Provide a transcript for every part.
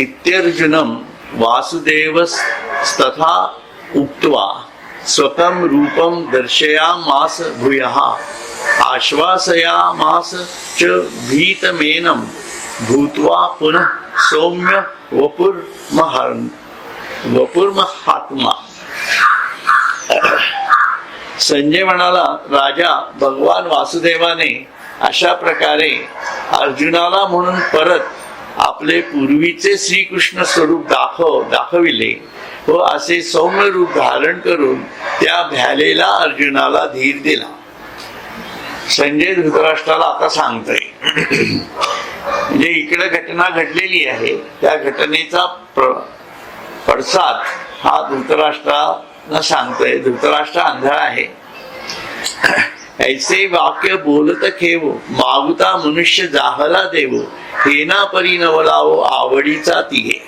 इत्यर्जुनं वासुदेवस्तथा उक्त्वा स्वकं रूपं दर्शयामास भूयः आश्वासयामास च भीतमेनं भूत्वा पुनः सौम्य वपुर्महात्मा. संजय म्हणाला, राजा भगवान वासुदेवाने अशा प्रकारे अर्जुनाला म्हणून परत आपले पूर्वीचे श्रीकृष्ण स्वरूप दाखविले व असे सौम्य रूप धारण करून त्या भ्यालेला अर्जुनाला धीर दिला. संजय धृतराष्ट्राला आता सांगतोय, म्हणजे इकडे घटना घडलेली आहे, त्या घटनेचा पडसाद हा धृतराष्ट्राला सांगतोय. धृतराष्ट्र आंधळा आहे. ऐसे वाक्य बोलत खेव मागुता मनुष्य जाहला देव हेना परी नवलावो आवडीचा तिघे.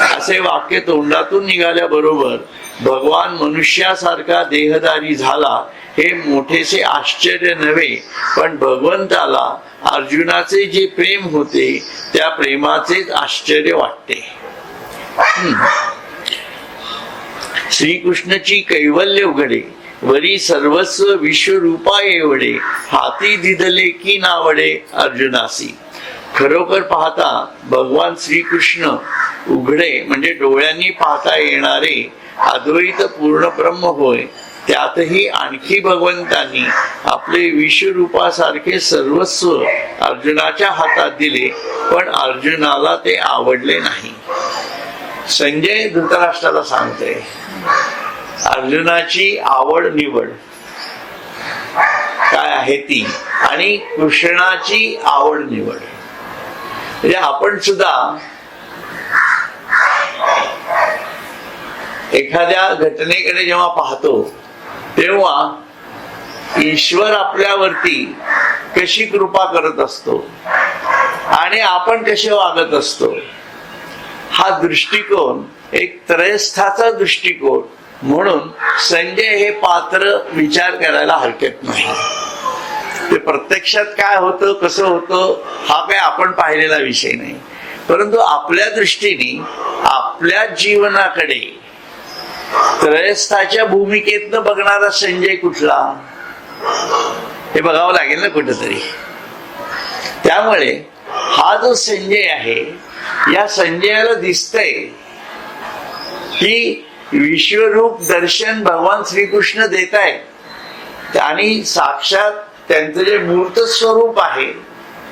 असे वाक्य तोंडातून निघाल्याबरोबर भगवान मनुष्यासारखा देहधारी झाला हे मोठेसे आश्चर्य नव्हे, पण भगवंताला अर्जुनाचे जे प्रेम होते त्या प्रेमाचेच आश्चर्य वाटते. श्रीकृष्णाची कैवल्य उघडे वरी सर्वस्व विश्वरूपा एवढे हाती दिदले की नावडे अर्जुनासी. खरोखर पाहता भगवान श्रीकृष्ण उघडे म्हणजे डोळ्यांनी पाहता येणारे अद्वैत पूर्ण ब्रह्म होय. त्यातही आणखी भगवंतांनी आपले विश्वरूपासारखे सर्वस्व अर्जुनाच्या हातात दिले, पण अर्जुनाला ते आवडले नाही. संजय धृतराष्ट्राला सांगते, अर्जुनाची आवड निवड काय आहे ती आणि कृष्णाची आवड निवड. म्हणजे आपण सुद्धा एखाद्या घटनेकडे जेव्हा पाहतो तेव्हा ईश्वर आपल्यावरती कशी कृपा करत असतो आणि आपण कसे वागत असतो, हा दृष्टिकोन एक त्रयस्थाचा दृष्टिकोन म्हणून संजय हे पात्र विचार करायला हरकत नाही. ते प्रत्यक्षात काय होतं कसं होतं हा काय आपण पाहिलेला विषय नाही, परंतु आपल्या दृष्टीने आपल्या जीवनाकडे त्रयस्थाच्या भूमिकेतनं बघणारा संजय कुठला हे बघावं लागेल ना कुठेतरी. त्यामुळे हा जो संजय आहे या संजयाला दिसतंय की विश्वरूप दर्शन भगवान श्रीकृष्ण देत आहेत आणि साक्षात त्यांचं जे मूर्त स्वरूप आहे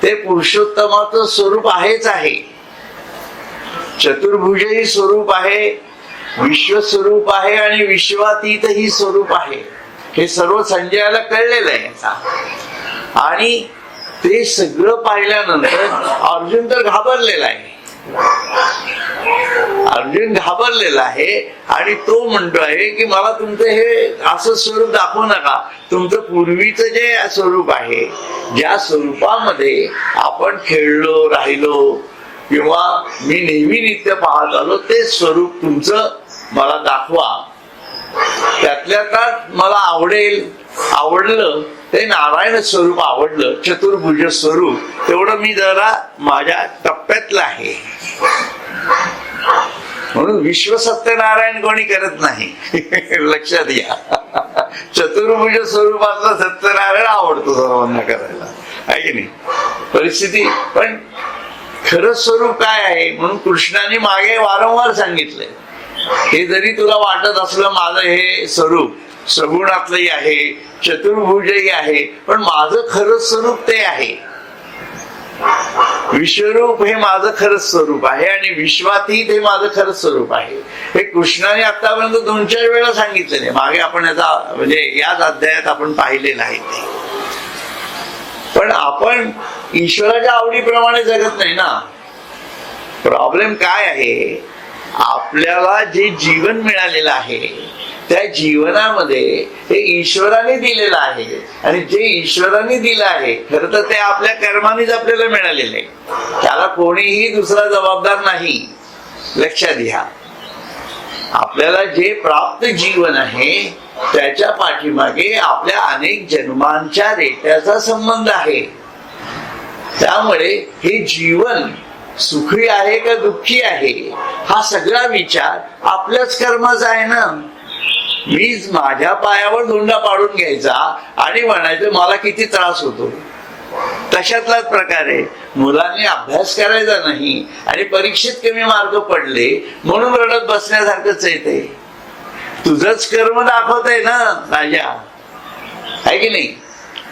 ते पुरुषोत्तमाचं स्वरूप आहेच आहे. चतुर्भुजही स्वरूप आहे, विश्वस्वरूप आहे आणि विश्वातीतही स्वरूप आहे. हे सर्व संजयाला कळलेलं आहे आणि ते सगळं पाहिल्यानंतर अर्जुन तर घाबरलेला आहे. अर्जुन घाबरलेला आहे आणि तो म्हणतोय की मला तुमचं हे असं स्वरूप दाखवू नका. तुमचं पूर्वीचं जे स्वरूप आहे, ज्या स्वरूपामध्ये आपण खेळलो राहिलो किंवा मी नेहमी नित्य पाहत आलो, ते स्वरूप तुमचं मला दाखवा. त्यातल्या त्यात मला आवडलं ते नारायण स्वरूप आवडलं, चतुर्भुज स्वरूप तेवढं मी जरा माझ्या टप्प्यातलं आहे. म्हणून विश्व सत्यनारायण कोणी करत नाही. लक्षात घ्या, चतुर्भुज स्वरूपातला सत्यनारायण आवडतो सर्वांना करायला, आहे की नाही परिस्थिती. पण खरं स्वरूप काय आहे म्हणून कृष्णाने मागे वारंवार सांगितलंय. हे जरी तुला वाटत असलं माझं हे स्वरूप सगुणातलंही आहे, चतुर्भुजही आहे, पण माझं खरं स्वरूप ते आहे. विश्वरूप हे माझं खरं स्वरूप आहे आणि विश्वातीत हे माझं खरं स्वरूप आहे. हे कृष्णाने आतापर्यंत 2-4 वेळा सांगितलेले. मागे आपण याचा म्हणजे याच अध्यायात आपण पाहिलेलं आहे ते. पण आपण ईश्वराच्या आवडीप्रमाणे जगत नाही ना. प्रॉब्लेम काय आहे, आपल्याला जे जीवन मिळालेलं आहे त्या जीवनामध्ये हे ईश्वराने दिलेलं आहे आणि जे ईश्वराने दिलं आहे खरं तर ते आपल्या कर्मानेच आपल्याला मिळालेलं आहे. त्याला कोणीही दुसरा जबाबदार नाही. लक्षात घ्या, आपल्याला जे प्राप्त जीवन आहे त्याच्या पाठीमागे आपल्या अनेक जन्मांच्या रेट्याचा संबंध आहे. त्यामुळे हे जीवन सुखी आहे का दुःखी आहे हा सगळा विचार आपल्याच कर्माचा आहे ना. मीच माझ्या पायावर धोंडा पाडून घ्यायचा आणि म्हणायचं मला किती त्रास होतो. तशातलाच प्रकार आहे. मुलांनी अभ्यास करायचा नाही आणि परीक्षेत कमी मार्क पडले म्हणून रडत बसण्यासारखंच आहे ते. तुझंच कर्म दाखवतंय ना राजा, आहे की नाही.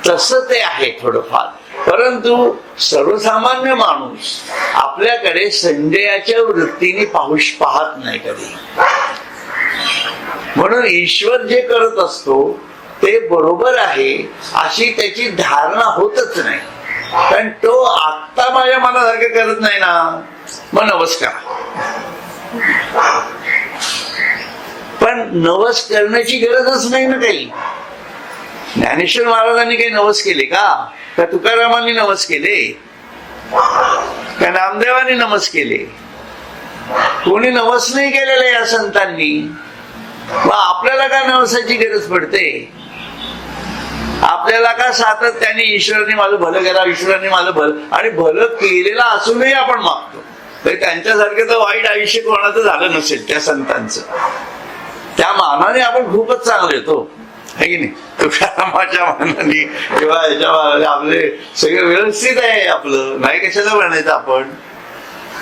तसं ते आहे थोडंफार. परंतु सर्वसामान्य माणूस आपल्याकडे संजयाच्या वृत्तीने पाहत नाही कधी. म्हणून ईश्वर जे करत असतो ते बरोबर आहे अशी त्याची धारणा होतच नाही. कारण तो आत्ता माझ्या मनासारखं करत नाही ना, मग नमस्कार. पण नवस करण्याची गरजच नाही ना काही. ज्ञानेश्वर महाराजांनी काही नवस केले का तुकारामांनी नवस केले का नामदेवांनी नवस केले? कोणी नवस नाही केलेलं या संतांनी. मग आपल्याला का नवसाची गरज पडते? आपल्याला का सातत्याने ईश्वराने माझं भलं करा, ईश्वराने माझं भलं, आणि भलं केलेलं असूनही आपण मागतो. त्यांच्यासारखं तर वाईट आयुष्य कोणाचं झालं नसेल त्या संतांचं. त्या मानाने आपण खूपच चांगले येतो, है की नाही. तुकारामाच्या मानाने किंवा याच्या आपले सगळं व्यवस्थित आहे आपलं, नाही कशाला म्हणायचं आपण.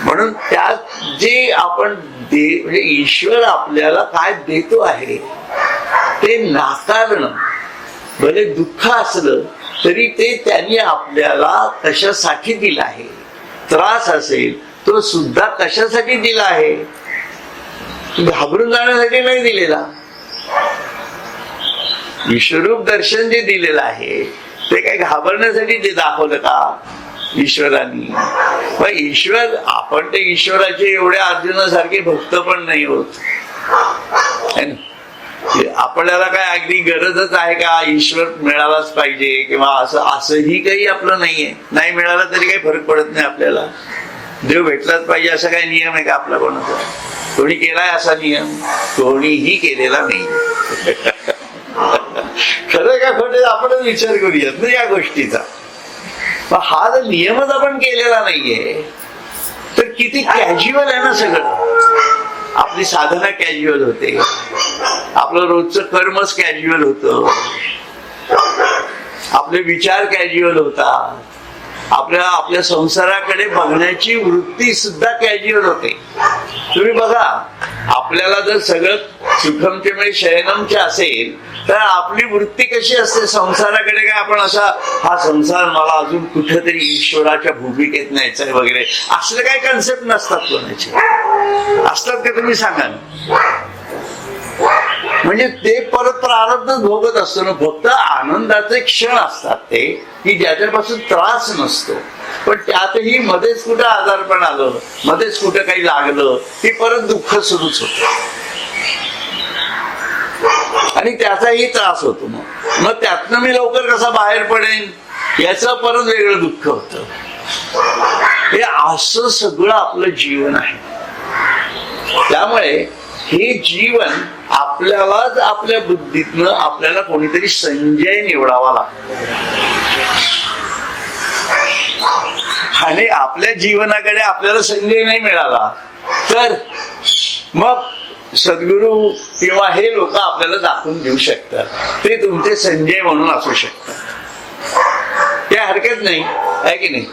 म्हणून त्यात जे आपण म्हणजे ईश्वर आपल्याला काय देतो आहे ते नाकारणं, भले दुःख असलं तरी ते त्यांनी आपल्याला कशासाठी दिलं आहे. त्रास असेल तो सुद्धा कशासाठी दिला आहे? घाबरून जाण्यासाठी नाही दिलेला. विश्वरूप दर्शन जे दिलेलं आहे ते काय घाबरण्यासाठी ते दाखवलं का ईश्वरांनी? पण ईश्वर, आपण ते ईश्वराचे एवढ्या अर्जुनासारखे भक्त पण नाही होत. आपल्याला काय अगदी गरजच आहे का ईश्वर मिळालाच पाहिजे किंवा असंही काही आपलं नाहीये. नाही मिळाला तरी काही फरक पडत नाही आपल्याला. देव भेटलाच पाहिजे असा काही नियम आहे का आपला कोणाचा? कोणी केलाय असा नियम? कोणीही केलेला नाही. खरं का खोटे आपणच विचार करूयात ना या गोष्टीचा. हा जर नियमच आपण केलेला नाहीये तर किती कॅज्युअल आहे ना सगळं. आपली साधना कॅज्युअल होते, आपलं रोजचं कर्मच कॅज्युअल होतं, आपले विचार कॅज्युअल होतात, आपल्या संसाराकडे बघण्याची वृत्ती सुद्धा कॅज्युअल होते. तुम्ही बघा, आपल्याला जर सगळं सुखमचे म्हणजे शयनमचे असेल तर आपली वृत्ती कशी असते संसाराकडे? काय आपण असा हा संसार मला अजून कुठेतरी ईश्वराच्या भूमिकेत न्यायचा आहे वगैरे असले काही कन्सेप्ट नसतात कोणाचे. असतात का तुम्ही सांगा? म्हणजे ते परत प्रारब्ध भोगत असतो ना. फक्त आनंदाचे क्षण असतात ते की ज्याच्यापासून त्रास नसतो. पण त्यातही मध्येच कुठं आजारपण आलं, मध्येच कुठं काही लागलं की परत दुःख सुरूच होतं आणि त्याचाही त्रास होतो. मग त्यातनं मी लवकर कसा बाहेर पडेन याचं परत वेगळं दुःख होतं. हे असं सगळं आपलं जीवन आहे. त्यामुळे हे जीवन आपल्यालाच आपल्या बुद्धीतनं आपल्याला कोणीतरी संजय निवडावा लागतो. आणि आपल्या जीवनाकडे आपल्याला संजय नाही मिळाला तर मग सद्गुरू किंवा हे लोक आपल्याला दाखवून देऊ शकतात. ते तुमचे संजय म्हणून असू शकतात, काही हरकत नाही, आहे की नाही.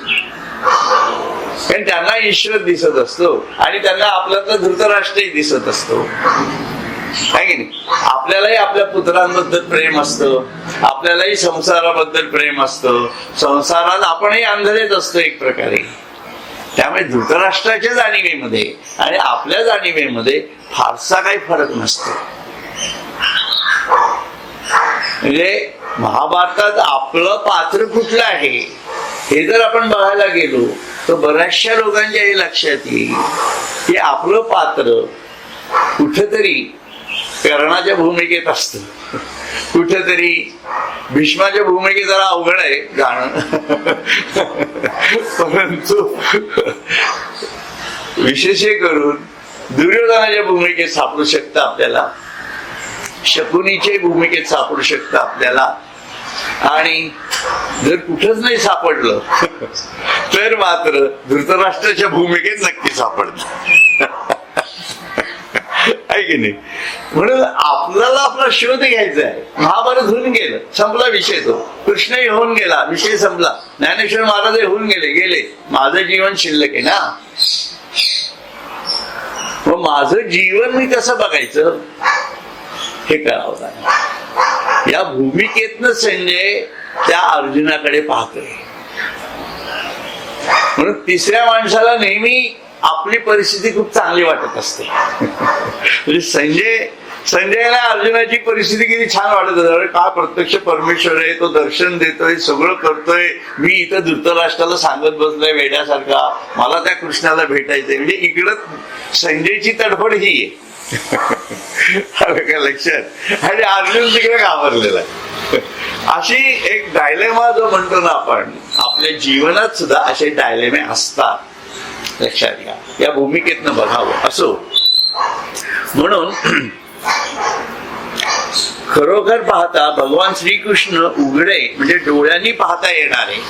कारण त्यांना ईश्वर दिसत असतो आणि त्यांना आपल्यातला धृतराष्ट्रही दिसत असतो, आहे की नाही. आपल्यालाही आपल्या पुत्रांबद्दल प्रेम असतं, आपल्यालाही संसाराबद्दल प्रेम असतं. संसारात आपणही आंधळेच असतो एक प्रकारे. त्यामुळे धृतराष्ट्राच्या जाणीवेमध्ये आणि आपल्या जाणीवेमध्ये फारसा काही फरक नसतो. म्हणजे महाभारतात आपलं पात्र कुठलं आहे हे जर आपण बघायला गेलो तर बऱ्याचशा लोकांच्या हे लक्षात येईल की आपलं पात्र कुठेतरी कर्णाच्या भूमिकेत असतं, कुठेतरी भीष्माच्या भूमिकेत जरा अवघड आहे जाणं. परंतु विशेष करून दुर्योधनाच्या भूमिकेत सापडू शकतं आपल्याला, शकुनीच्या भूमिकेत सापडू शकतं आपल्याला, आणि जर कुठंच नाही सापडलं तर मात्र धृतराष्ट्राच्या भूमिकेत नक्की सापडलं. आहे की नाही? म्हणून आपल्याला आपला शोध घ्यायचा आहे. महाभारत होऊन गेलं, संपला विषय. तो कृष्णही होऊन गेला, विषय संपला. ज्ञानेश्वर महाराज होऊन गेले. माझं जीवन शिल्लक आहे ना. मग माझं जीवन मी कसं बघायचं हे करावं लागेल. या भूमिकेतनं संजय त्या अर्जुनाकडे पाहतोय. म्हणून तिसऱ्या माणसाला नेहमी आपली परिस्थिती खूप चांगली वाटत असते. म्हणजे संजयला अर्जुनाची परिस्थिती किती छान वाटत असते. का प्रत्यक्ष परमेश्वर आहे, तो दर्शन देतोय, सगळं करतोय. मी इथं धृतराष्ट्राला सांगत बसलोय वेड्यासारखा, मला त्या कृष्णाला भेटायचंय. म्हणजे इकडं संजयची तडफड ही आहे. का लक्षात? आणि अर्जुन तिकडे घाबरलेला आहे. अशी एक डायलेमा जो म्हणतो ना आपण, आपल्या जीवनात सुद्धा असे डायलेमे असतात. लक्षात घ्या. या भूमिकेतनं बघावं. असो, म्हणून खरोखर पाहता भगवान श्रीकृष्ण उघडे म्हणजे डोळ्यांनी पाहता येणारे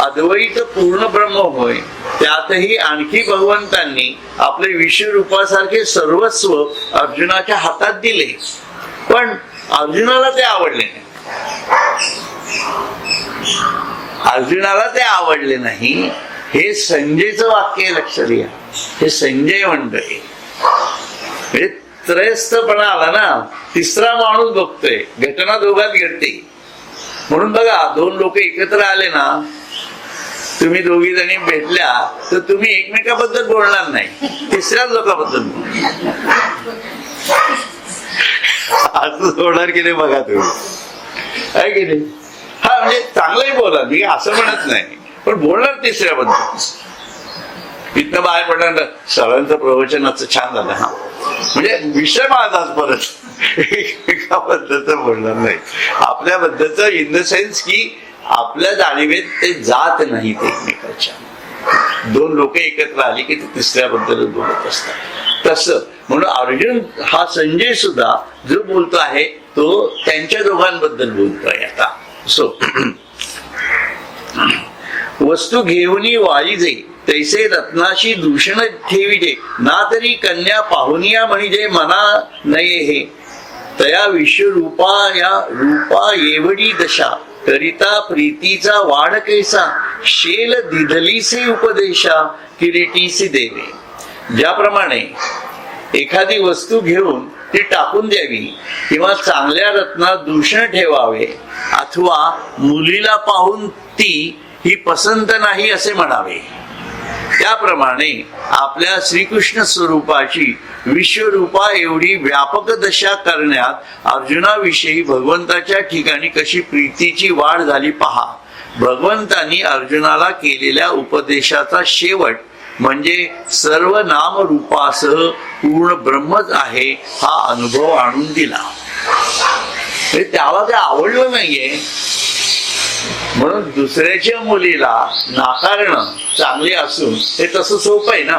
अद्वैत पूर्ण ब्रह्म होय. त्यातही आणखी भगवंतांनी आपले विश्वरूपासारखे सर्वस्व अर्जुनाच्या हातात दिले, पण अर्जुनाला ते आवडले नाही. अर्जुनाला ते आवडले नाही. हे संजयचं वाक्य लक्षात घ्या. हे संजय म्हणतोय. म्हणजे त्रयस्थपणा आला ना. तिसरा माणूस बघतोय. घटना दोघात घडते. म्हणून बघा, दोन लोक एकत्र आले ना, तुम्ही दोघी जणी भेटल्या तर तुम्ही एकमेकाबद्दल बोलणार नाही, तिसऱ्याच लोकांबद्दल असं होणार की नाही बघा तुम्ही. आहे की नाही? हा, म्हणजे चांगलंही बोला, मी असं म्हणत नाही, पण बोलणार तिसऱ्याबद्दल. इथनं बाहेर पडणार सरांचं प्रवचनाचं छान झालं, हा म्हणजे विषय माझाच परत एकाबद्दलच बोलणार नाही. आपल्याबद्दलच इन द सेन्स की आपल्या जाणीवेत ते जात नाहीत एकमेकाच्या. दोन लोक एकत्र आली की ते तिसऱ्याबद्दल बोलत असतात. तसं म्हणून अर्जुन हा संजय सुद्धा जो बोलतो आहे तो त्यांच्या दोघांबद्दल बोलतोय. आता सो वस्तू घेऊनी वाळीजे तैसे रत्नाशी दूषण ठेविजे ना तरी कन्या पाहुनिया म्हणजे मना नये हे तया विश्वरूपा या रूपा एवढी दशा करिता प्रीतीचा वाढ कैसा शेल दिधलीसे उपदेशा किरीटीसी देवे. ज्याप्रमाणे एखादी वस्तू घेऊन ती टाकून द्यावी किंवा चांगल्या रत्नात दूषण ठेवावे अथवा मुलीला पाहून ती ही पसंत नाही असे म्हणावे, त्याप्रमाणे आपल्या श्रीकृष्ण स्वरूपाची विश्वरूपा एवढी व्यापक दशा करण्यात अर्जुनाविषयी भगवंताच्या ठिकाणी कशी प्रीतीची वाढ झाली पहा. भगवंतांनी अर्जुनाला केलेल्या उपदेशाचा शेवट म्हणजे सर्व नामरूपासह पूर्ण ब्रह्मच आहे हा अनुभव आणून दिला. त्याला ते आवडलं नाहीये म्हणून दुसऱ्याच्या मुलीला नाकारणं चांगली असून हे तसं सोपं आहे ना.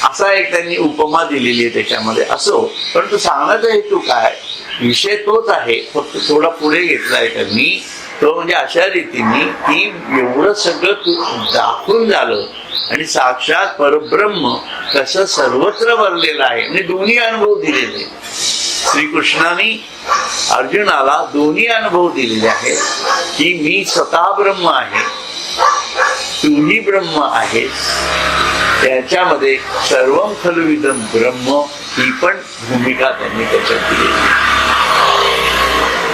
असा एक त्यांनी उपमा दिलेली आहे त्याच्यामध्ये. असो, परंतु सांगण्याचा हेतू काय, विषय तोच आहे, फक्त थोडा पुढे घेतलाय त्यांनी. तो म्हणजे अशा रीतीने की एवढं सगळं दाखवून झालं आणि साक्षात परब्रह्म कसं सर्वत्र भरलेलं आहे. म्हणजे दोन्ही अनुभव दिलेले श्रीकृष्णाने अर्जुनाला दोन्ही अनुभव दिलेले आहेत की मी स्वतः ब्रह्म आहे, तूही ब्रह्म आहे. त्याच्यामध्ये सर्वं खलुइदं ब्रह्म ही पण भूमिका त्यांनी त्याच्यात दिली.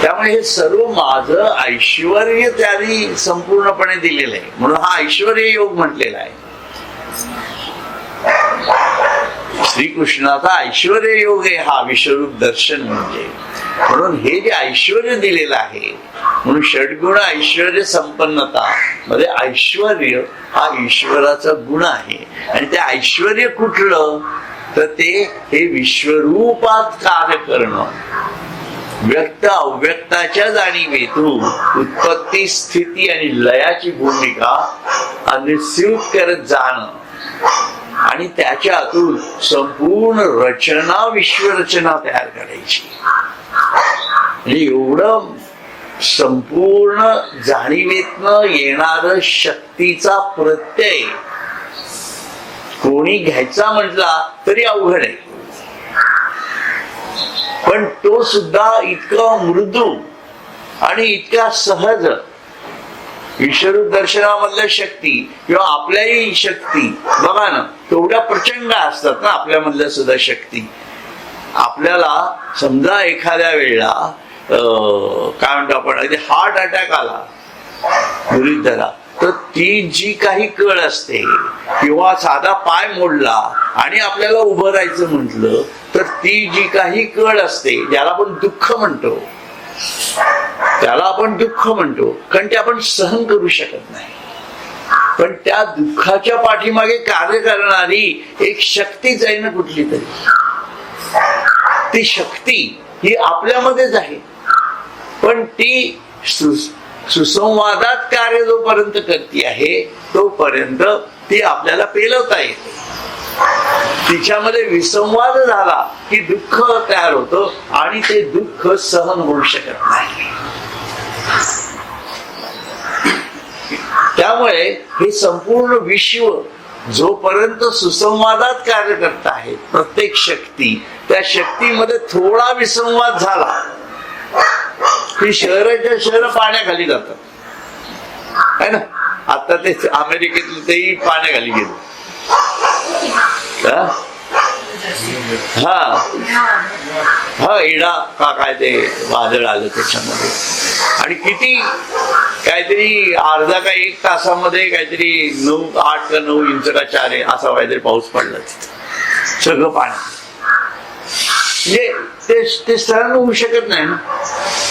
त्यामुळे हे सर्व माझं ऐश्वर्य त्यांनी संपूर्णपणे दिलेलं आहे म्हणून हा ऐश्वर्य योग म्हटलेला आहे. श्रीकृष्णाचा ऐश्वर्य योग आहे हा विश्वरूप दर्शन म्हणजे. म्हणून हे जे ऐश्वर्य दिलेलं आहे म्हणून षड्गुण ऐश्वर्य संपन्नता मध्ये ऐश्वर्य हा ईश्वराचा गुण आहे. आणि ते ऐश्वर्य कुठलं तर ते हे विश्वरूपात कार्य करणं, व्यक्त अव्यक्ताच्या जाणीवेतून उत्पत्ती स्थिती आणि लयाची भूमिका अनुस्यूत करत जाणं आणि त्याच्यातून संपूर्ण रचना विश्वरचना तयार करायची. म्हणजे एवढं संपूर्ण जाणीवेतनं येणारं शक्तीचा प्रत्यय कोणी घ्यायचा म्हटला तरी अवघड आहे. पण तो सुद्धा इतका मृदू आणि इतका सहज, विश्वरूप दर्शनामधल्या शक्ती किंवा आपल्याही शक्ती बघा ना, तेवढ्या प्रचंड असतात ना आपल्यामधल्या सुद्धा शक्ती. आपल्याला समजा एखाद्या वेळेला काय म्हणतो आपण, अगदी हार्ट अटॅक आला गृहीत धरा, तर ती जी काही कळ असते किंवा साधा पाय मोडला आणि आपल्याला उभं राहायचं म्हटलं तर ती जी काही कळ असते, ज्याला आपण दुःख म्हणतो, त्याला आपण दुःख म्हणतो कारण ते आपण सहन करू शकत नाही. पण त्या दुःखाच्या पाठीमागे कार्य करणारी एक शक्तीच आहे ना कुठली तरी. ती शक्ती ही आपल्यामध्येच आहे, पण ती सुसंवादात कार्य जोपर्यंत करती आहे तोपर्यंत ती आपल्याला पेलवता येते. तिच्यामध्ये विसंवाद झाला की दुःख तयार होतं आणि ते दुःख सहन होऊ शकत नाही. त्यामुळे हे संपूर्ण विश्व जोपर्यंत सुसंवादात कार्य करत आहे, प्रत्येक शक्ती, त्या शक्तीमध्ये थोडा विसंवाद झाला की शहराच्या शहर पाण्याखाली जातात है ना. आता ते अमेरिकेतले तेही पाण्याखाली गेले. हा इडा का काय ते वादळ आलं त्याच्यामध्ये, आणि किती काहीतरी अर्धा का 1 तासामध्ये काहीतरी 8 का 9 इंच का 4 असा काहीतरी पाऊस पडला तिथं सगळं पाण्यात. म्हणजे ते सहन होऊ शकत नाही ना.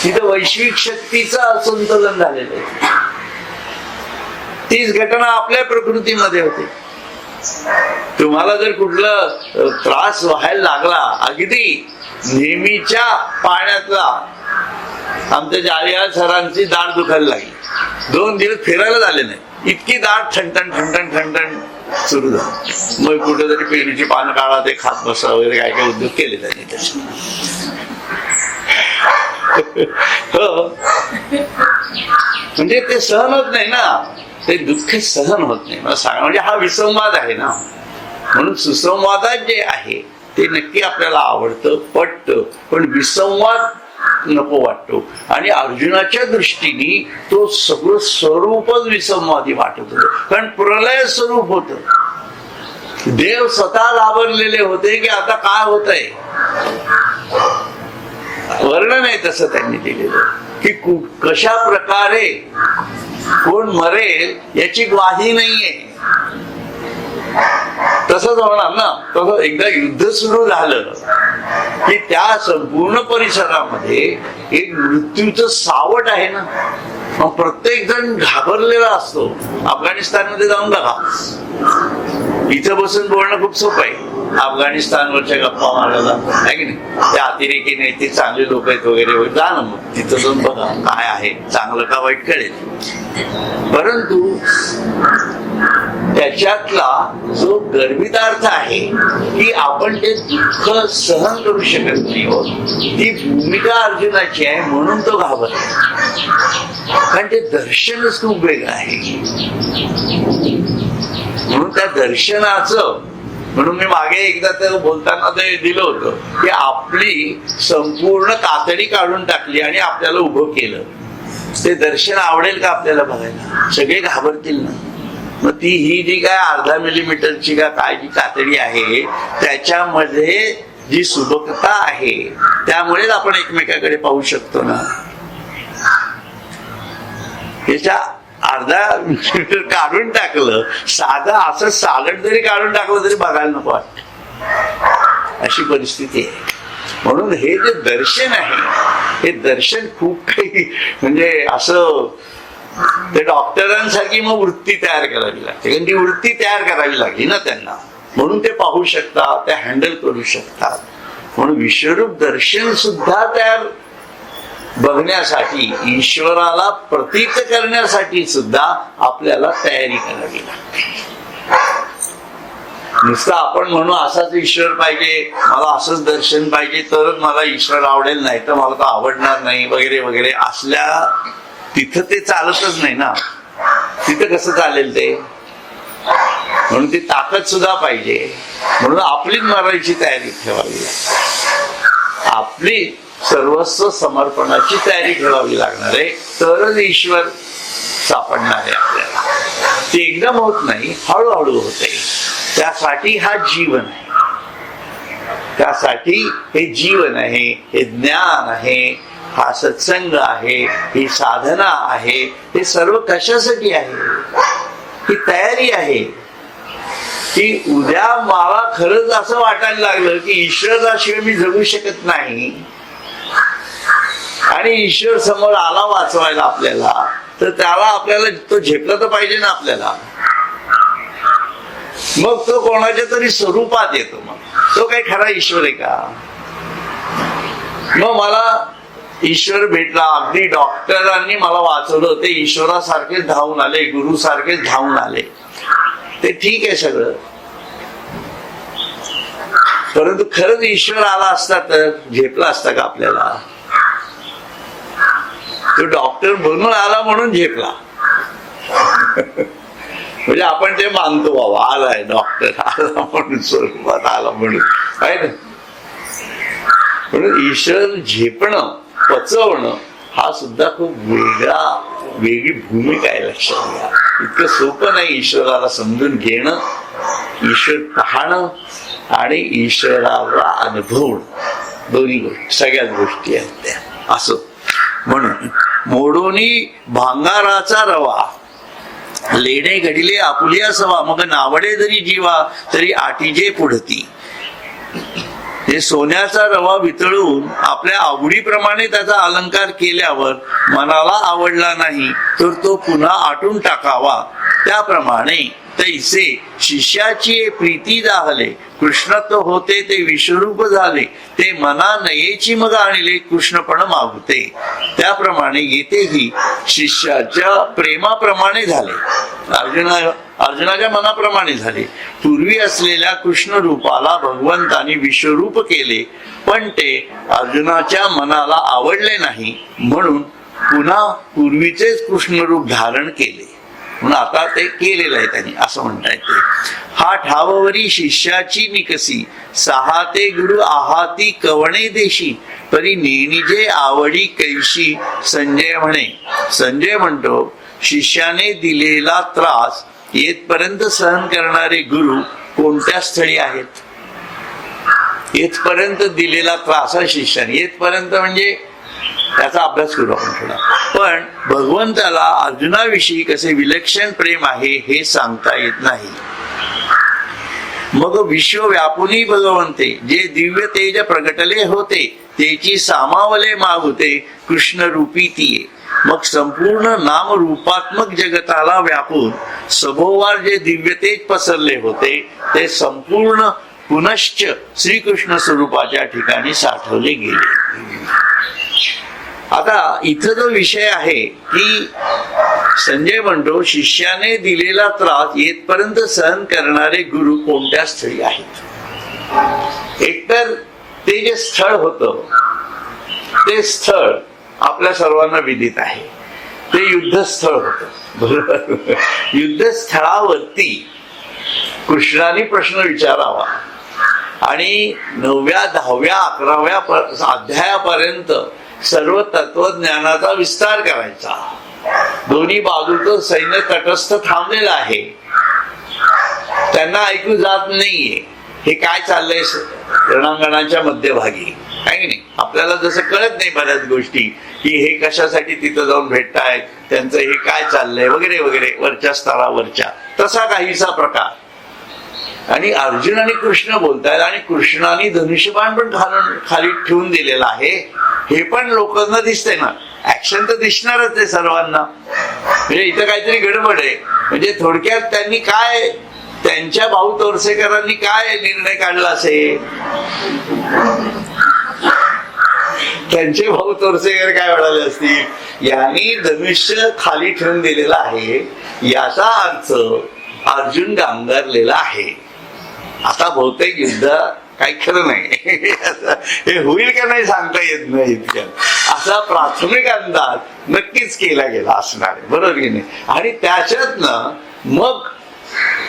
तिथं वैश्विक शक्तीचं असंतुलन झालेलं आहे. तीच घटना आपल्या प्रकृतीमध्ये होते. तुम्हाला जर कुठला त्रास व्हायला लागला, अगदी नेहमीच्या पाण्यातला, आमच्या जालिया सरांची दाढ दुखायला लागली, 2 दिवस फिरायला झाले नाही, इतकी दाढ ठणठण ठणठण ठणठण सुरू झाली. मग कुठेतरी पेरूची पानं काढा, ते खात बसा वगैरे काय काय उद्योग केले त्यांनी त्याचे. म्हणजे ते सहन होत नाही ना, ते दुःख सहन होत नाही. मला सांगा, म्हणजे हा विसंवाद आहे ना. म्हणून सुसंवादात जे आहे ते नक्की आपल्याला आवडतं, पटतं, पण विसंवाद नको वाटतो. आणि अर्जुनाच्या दृष्टीने तो सगळं स्वरूपच विसंवादी वाटत होतं, कारण प्रलय स्वरूप होत. देव स्वतः घाबरलेले होते की आता काय होतंय. वर्णन आहे तसं त्यांनी दिलेलं की कशा प्रकारे कोण मरेल याची ग्वाही नाहीये. तसंच होणार ना. तसं एकदा युद्ध सुरू झालं की त्या संपूर्ण परिसरामध्ये एक मृत्यूचं सावट आहे ना. मग प्रत्येक जण घाबरलेला असतो. अफगाणिस्तानमध्ये जाऊन बघा, इथं बसून बोलणं खूप सोपं आहे. अफगाणिस्तानवरच्या गप्पा मारायला आहे की नाही. ते अतिरेकी नेते चांगले लोक आहेत वगैरे, जा ना मग तिथं जाऊन बघा काय आहे, चांगलं का वाईट कळेल. परंतु त्याच्यातला जो गर्भितार्थ आहे की आपण ते दुःख सहन करू शकत नाही आहोत, ती भूमिका अर्जुनाची आहे. म्हणून तो घाबरला, कारण ते दर्शनच खूप वेगळं आहे. म्हणून त्या दर्शनाचं, म्हणून मी मागे एकदा ते बोलताना ते दिलं होतं की आपली संपूर्ण कातडी काढून टाकली आणि आपल्याला उभं केलं. ते दर्शन आवडेल का आपल्याला बघायला? सगळे घाबरतील ना. मग ती ही जी काय 1/2 मिलीमीटरची का काय जी कातडी आहे त्याच्यामध्ये जी सुबकता आहे, त्यामुळेच आपण एकमेकाकडे पाहू शकतो ना. त्याच्या 1/2 मिलीमीटर काढून टाकलं, साधं असं सालड जरी काढून टाकलं तरी बघायला नको वाटत, अशी परिस्थिती आहे. म्हणून हे जे दर्शन आहे, हे दर्शन खूप काही म्हणजे असं ते डॉक्टरांसारखी मग वृत्ती तयार करावी लागते, कारण ती वृत्ती तयार करावी लागली ना त्यांना. म्हणून ते पाहू शकतात, ते हँडल करू शकतात. म्हणून विश्वरूप दर्शन सुद्धा तयार बघण्यासाठी, ईश्वराला प्रतीत करण्यासाठी सुद्धा आपल्याला तयारी करावी लागते. नुसतं आपण म्हणू असाच ईश्वर पाहिजे, मला असंच दर्शन पाहिजे तरच मला ईश्वर आवडेल, नाही तर मला तो आवडणार नाही वगैरे वगैरे असल्या तिथं ते चालतच नाही ना. तिथं कसं चालेल ते? म्हणून ती ताकद सुद्धा पाहिजे. म्हणून आपलीच मरायची तयारी ठेवावी लागते, आपली सर्वस्व समर्पणाची तयारी ठेवावी लागणार आहे, तरच ईश्वर सापडणार आहे आपल्याला. ते एकदम होत नाही, हळूहळू होते. त्यासाठी हा जीवन आहे, त्यासाठी हे जीवन आहे, हे ज्ञान आहे, हा सत्संग आहे, ही साधना आहे. हे सर्व कशासाठी आहे? ही तयारी आहे की उद्या मला खरंच असं वाटायला लागलं की ईश्वराशिवाय मी जगू शकत नाही आणि ईश्वर समोर आला वाचवायला आपल्याला, तर त्याला आपल्याला तो झेपला तर पाहिजे ना आपल्याला. मग तो कोणाच्या तरी स्वरूपात येतो. मग तो काही खरा ईश्वर आहे का? मग मला ईश्वर भेटला, अगदी डॉक्टरांनी मला वाचवलं, ते ईश्वरासारखे धावून आले, गुरु सारखे धावून आले, ते ठीक आहे सगळं. परंतु खरंच ईश्वर आला असता तर झेपला असता का आपल्याला? तो डॉक्टर बनून आला म्हणून झेपला. म्हणजे आपण ते मानतो, बाबा आलाय डॉक्टर, आला म्हणून स्वरूपात आला म्हणून, आहे ना. म्हणून ईश्वर झेपणं, पचवणं हा सुद्धा खूप वेगळी भूमिका आहे. लक्षात घ्या, इतकं सोपं नाही ईश्वराला समजून घेणं, ईश्वर पाहणं आणि ईश्वराला अनुभवणं. दोन्ही गोष्टी, सगळ्याच गोष्टी आहेत त्या. असं म्हणून मोडोनी भांगाराचा रवा, लेणे घडिले आपुलिया सवा, मग नावडे जरी जीवा तरी आटीजे पुढती. हे सोन्याचा रवा वितळून आपल्या आवडीप्रमाणे त्याचा अलंकार केल्यावर मनाला आवडला नाही तर तो पुन्हा आटून टाकावा. त्याप्रमाणे तैसे शिष्याची प्रीती दाहले, कृष्णत्व होते ते विश्वरूप झाले, ते मना नयेची मग आणले कृष्णपण मागुते. त्याप्रमाणे येथेही शिष्याच्या प्रेमाप्रमाणे झाले, अर्जुनाच्या मनाप्रमाणे झाले. पूर्वी असलेल्या कृष्ण रूपाला भगवंतानी विश्वरूप केले, पण ते अर्जुनाच्या मनाला आवडले नाही, म्हणून पुन्हा पूर्वीचेच कृष्ण रूप धारण केले. म्हणून आता ते केलेलं आहे त्यांनी, असं म्हणता येते. हा ठाववरी शिष्याची निकसी, सहा ते गुरु आहाती कवणे देशी, परी नेनिजे आवडी कैशी. संजय म्हणे, संजय म्हणतो, शिष्याने दिलेला त्रास येथपर्यंत सहन करणारे गुरु कोणत्या स्थळी आहेत? येथपर्यंत दिलेला त्रास आहे शिष्याने, येथपर्यंत म्हणजे त्याचा अभ्यास करू आपण थोडा. पण भगवंताला अर्जुनाविषयी कसे विलक्षण प्रेम आहे हे सांगता येत नाही. मग विश्व व्यापुनी भगवंते, जे दिव्य तेज प्रगटले होते, तेची सामावले मागुते कृष्ण रूपी तिये. मग संपूर्ण नाम रूपात्मक जगताला व्यापून सभोवार जे दिव्य तेज पसरले होते, ते संपूर्ण पुनश्च श्रीकृष्ण स्वरूपाच्या ठिकाणी साठवले गेले. आता इथं जो विषय आहे की संजय म्हणतो, शिष्याने दिलेला त्रास येथपर्यंत सहन करणारे गुरु कोणत्या स्थळी आहेत? एकतर ते जे स्थळ होतं, ते स्थळ आपल्या सर्वांना विदित आहे, ते युद्धस्थळ होतं, बरोबर. युद्धस्थळावरती कृष्णाने प्रश्न विचारावा आणि 9व्या 10व्या 11व्या अध्यायापर्यंत सर्व तत्वज्ञानाचा विस्तार करायचा. दोन्ही बाजूचं सैन्य तटस्थ थांबलेलं आहे, त्यांना ऐकू जात नाहीये हे काय चाललंय रणांगणाच्या मध्यभागी, आहे की नाही. आपल्याला जसं कळत नाही बऱ्याच गोष्टी की हे कशासाठी तिथं जाऊन भेटतायत, त्यांचं हे काय चाललंय वगैरे वगैरे, वरच्या स्तरावरच्या तसा काहीसा प्रकार. आणि अर्जुन आणि कृष्ण बोलतायत आणि कृष्णाने धनुष्यबाण पण खाली ठेवून दिलेला आहे, हे पण लोकांना दिसतंय ना. ऍक्शन तर दिसणारच आहे सर्वांना. म्हणजे इथं काहीतरी गडबड आहे. म्हणजे थोडक्यात त्यांनी काय, त्यांच्या भाऊ तोरसेकरांनी काय निर्णय काढला असेल, त्यांचे भाऊ तोरसेकर काय म्हणाले असतील, यांनी धनुष्य खाली ठेवून दिलेला आहे, याचा अर्थ अर्जुन गांगरलेला आहे, आता बहुतेक युद्ध काही खरं नाही हे होईल का नाही सांगता येत नाही इतक्यात असा प्राथमिक अंदाज नक्कीच केला गेला असणार आहे, बरोबर की नाही. आणि त्याच्यातनं मग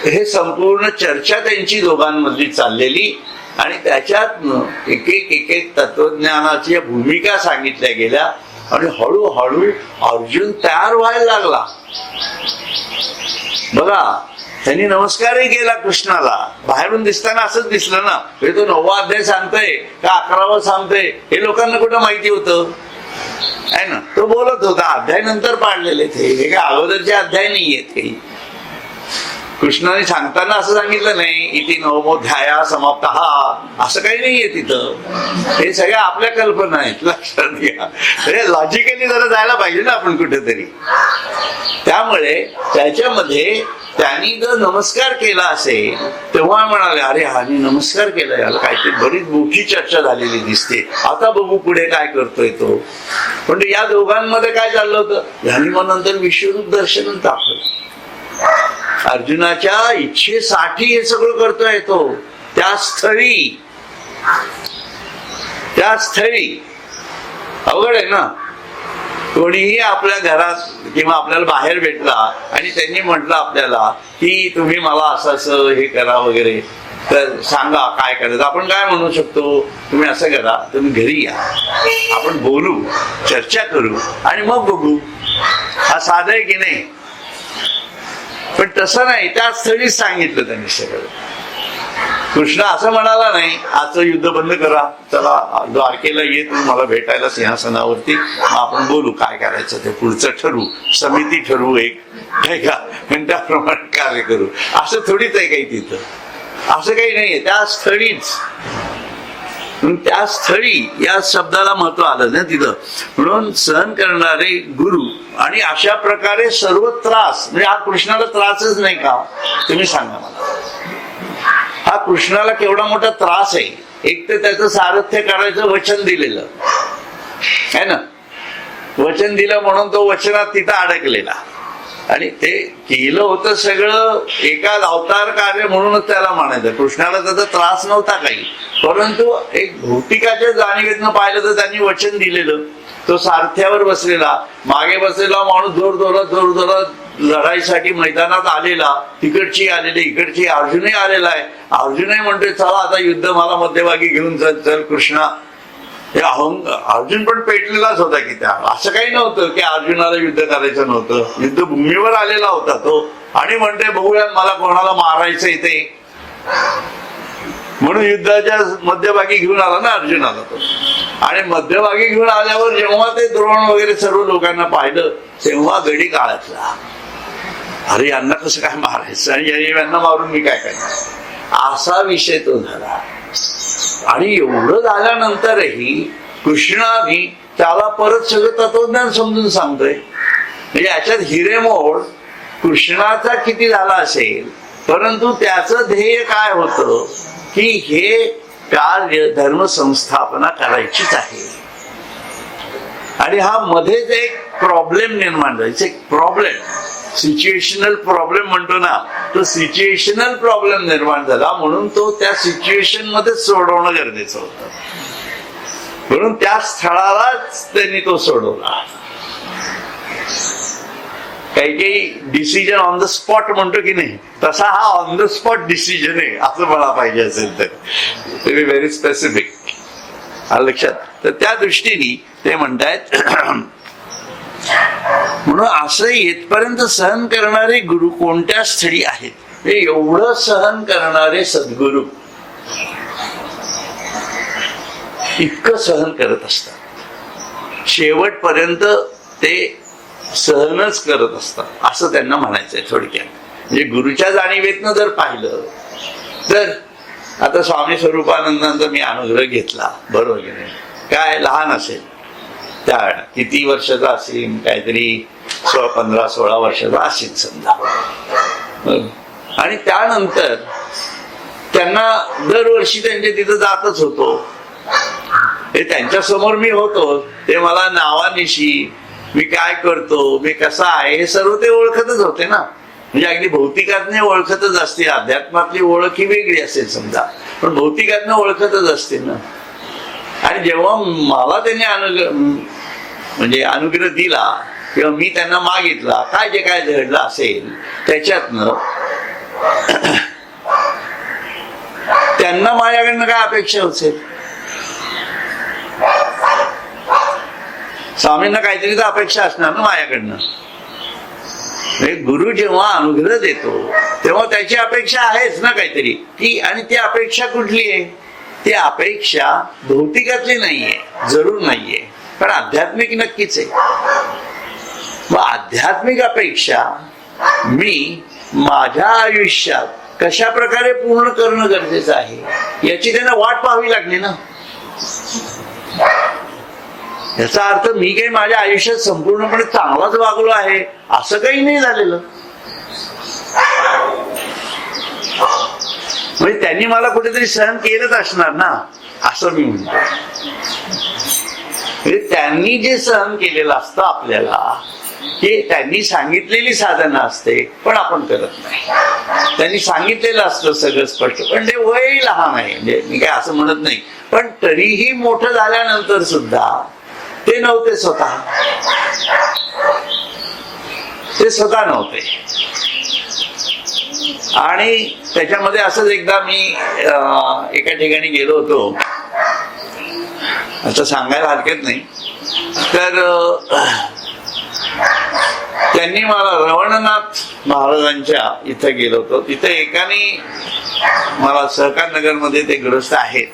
हे संपूर्ण चर्चा त्यांची दोघांमधली चाललेली आणि त्याच्यातनं एक एक तत्वज्ञानाच्या भूमिका सांगितल्या गेल्या आणि हळूहळू अर्जुन तयार व्हायला लागला. बघा, त्यांनी नमस्कारही केला कृष्णाला. बाहेरून दिसताना असंच दिसलं ना, हे तो 9वा अध्याय सांगतोय का 11वा सांगतोय हे लोकांना कुठं माहिती होतं आहे ना. तो बोलत होता, अध्याय नंतर पाडलेले ते, हे काय अगोदरचे अध्याय नाहीयेत काही. कृष्णाने सांगताना असं सांगितलं नाही इति नवमोध्याया समाप्त असं काही नाहीये तिथं. हे सगळ्या आपल्या कल्पना आहेत, लक्षात घ्या. लॉजिकली जरा जायला पाहिजे ना आपण कुठेतरी. त्यामुळे त्याच्यामध्ये त्यांनी जर नमस्कार केला असेल तेव्हा म्हणाले, अरे हानी नमस्कार केला, याला काहीतरी बरीच मोठी चर्चा झालेली दिसते, आता बघू पुढे काय करतोय तो. पण या दोघांमध्ये काय चाललं होतं, ह्यांनी मग नंतर विश्वरूप दर्शन दाखवलं. अर्जुनाच्या इच्छेसाठी हे सगळं करतोय तो. त्या स्थळी अवघड आहे ना. कोणीही आपल्या घरात किंवा आपल्याला बाहेर भेटला आणि त्यांनी म्हटलं आपल्याला की तुम्ही मला असं हे करा वगैरे, तर सांगा काय करायचं. आपण काय म्हणू शकतो, तुम्ही असं करा, तुम्ही घरी या, आपण बोलू, चर्चा करू आणि मग बघू. हा साधा आहे की नाही. पण तसं नाही, त्या स्थळीच सांगितलं त्यांनी सगळं. कृष्ण असं म्हणाला नाही, आजचं युद्ध बंद करा, चला द्वारकेला ये तू मला भेटायला सिंहासनावरती, आपण बोलू काय करायचं ते, पुढचं ठरवू, समिती ठरवू एक, नाही का, आणि त्याप्रमाणे कार्य करू. असं थोडीच आहे काही तिथं, असं काही नाहीये. त्या स्थळीच, त्या स्थळी या शब्दाला महत्व आलं ना तिथं. म्हणून सहन करणारे गुरु. आणि अशा प्रकारे सर्व त्रास, म्हणजे हा कृष्णाला त्रासच नाही का, तुम्ही सांगा मला. हा कृष्णाला केवढा मोठा त्रास आहे. एक तर त्याचं सारथ्य करायचं वचन दिलेलं आहे ना, वचन दिलं म्हणून तो वचनात तिथं अडकलेला आणि ते केलं होतं सगळं एका अवतार कार्य म्हणूनच त्याला म्हणायचं. कृष्णाला त्याचा त्रास नव्हता काही, परंतु एक भौतिकाच्या जाणीवेतनं पाहिलं तर त्यांनी वचन दिलेलं. तो सारथ्यावर बसलेला, मागे बसलेला माणूस जोरजोरात लढाईसाठी मैदानात आलेला, तिकडची आलेली इकडची. अर्जुनही आलेला आहे. अर्जुनही म्हणतोय चला आता युद्ध मला मध्यभागी घेऊन चल कृष्णा. अर्जुन पण पेटलेलाच होता की त्या, असं काही नव्हतं की अर्जुनाला युद्ध करायचं नव्हतं. युद्धभूमीवर आलेला होता तो आणि म्हणतोय बघूया मला कोणाला मारायचं इथे, म्हणून युद्धाच्या मध्यभागी घेऊन आला ना अर्जुनाला तो. आणि मध्यभागी घेऊन आल्यावर जेव्हा ते द्रोण वगैरे सर्व लोकांना पाहिलं तेव्हा गडी काळातला, अरे यांना कसं काय मारायचं आणि यांना मारून मी काय करणार, असा विषय तो झाला. आणि एवढं झाल्यानंतरही कृष्णाने त्याला परत सगळं तत्वज्ञान समजून सांगतोय. म्हणजे याच्यात हिरेमोड कृष्णाचा किती झाला असेल, परंतु त्याचं ध्येय काय होतं की हे कार्य धर्म संस्थापना करायचीच आहे. आणि हा मध्येच एक प्रॉब्लेम निर्माण झाला. एक प्रॉब्लेम, सिच्युएशनल प्रॉब्लेम म्हणतो ना, तो सिच्युएशनल प्रॉब्लेम निर्माण झाला. म्हणून तो त्या सिच्युएशन मध्ये सोडवणं गरजेचं होतं. म्हणून त्या स्थळालाच त्यांनी तो सोडवला. काही डिसिजन ऑन द स्पॉट म्हणतो की नाही, तसा हा ऑन द स्पॉट डिसिजन आहे असं मला पाहिजे असेल तर. व्हेरी स्पेसिफिक, लक्षात. तर त्या दृष्टीने ते म्हणतायत म्हणून असं येतपर्यंत सहन करणारे गुरु कोणत्या स्थळी आहेत. हे एवढं सहन करणारे सद्गुरु इतकं सहन करत असतात, शेवटपर्यंत ते सहनच करत असतात असं त्यांना म्हणायचंय थोडक्यात. म्हणजे गुरुच्या जाणीवेतनं जर पाहिलं तर आता स्वामी स्वरूपानंदांचा मी अनुग्रह घेतला, बरोबर की नाही, काय लहान असेल त्यावेळेला, किती वर्षाचा असेल, काहीतरी 15-16 वर्षाचा असेल समजा. आणि त्यानंतर त्यांना दरवर्षी त्यांच्या तिथं जातच होतो. हे त्यांच्या समोर मी होतो, ते मला नावानिशी मी काय करतो, मी कसा आहे, हे सर्व ते ओळखतच होते ना. म्हणजे अगदी भौतिकातने ओळखतच असतील, अध्यात्मातली ओळख ही वेगळी असेल समजा, पण भौतिकातनं ओळखतच असतील ना. आणि जेव्हा मला त्यांनी म्हणजे अनुग्रह दिला किंवा मी त्यांना मागितला, काय जे काय घडलं असेल त्याच्यातनं त्यांना माझ्याकडनं काय अपेक्षा असेल? स्वामींना काहीतरी तर अपेक्षा असणार ना माझ्याकडनं. गुरु जेव्हा अनुग्रह देतो तेव्हा त्याची अपेक्षा आहेच ना काहीतरी ती. आणि ती अपेक्षा कुठली आहे? ती अपेक्षा भौतिकातली नाहीये, जरूर नाहीये, पण आध्यात्मिक नक्कीच आहे. मग आध्यात्मिक अपेक्षा मी माझ्या आयुष्यात कशा प्रकारे पूर्ण करणं गरजेचं आहे याची त्यांना वाट पाहावी लागली ना. याचा अर्थ मी काही माझ्या आयुष्यात संपूर्णपणे चांगलाच वागलो आहे असं काही नाही झालेलं. म्हणजे त्यांनी मला कुठेतरी सहन केलंच असणार ना असं मी म्हणतो. म्हणजे त्यांनी जे सहन केलेलं असतं आपल्याला, की त्यांनी सांगितलेली साधनं असते पण आपण करत नाही. त्यांनी सांगितलेलं असतं सगळं स्पष्ट, पण ते वय लहान आहे, म्हणजे मी काय असं म्हणत नाही, पण तरीही मोठं झाल्यानंतर सुद्धा ते नव्हते स्वतः. ते स्वतः नव्हते. आणि त्याच्यामध्ये असंच एकदा मी एका ठिकाणी गेलो होतो, असं सांगायला हरकत नाही. तर त्यांनी मला रवणनाथ महाराजांच्या इथं गेलो होतो. तिथे एकाने मला सहकार नगरमध्ये ते ग्रस्त आहेत,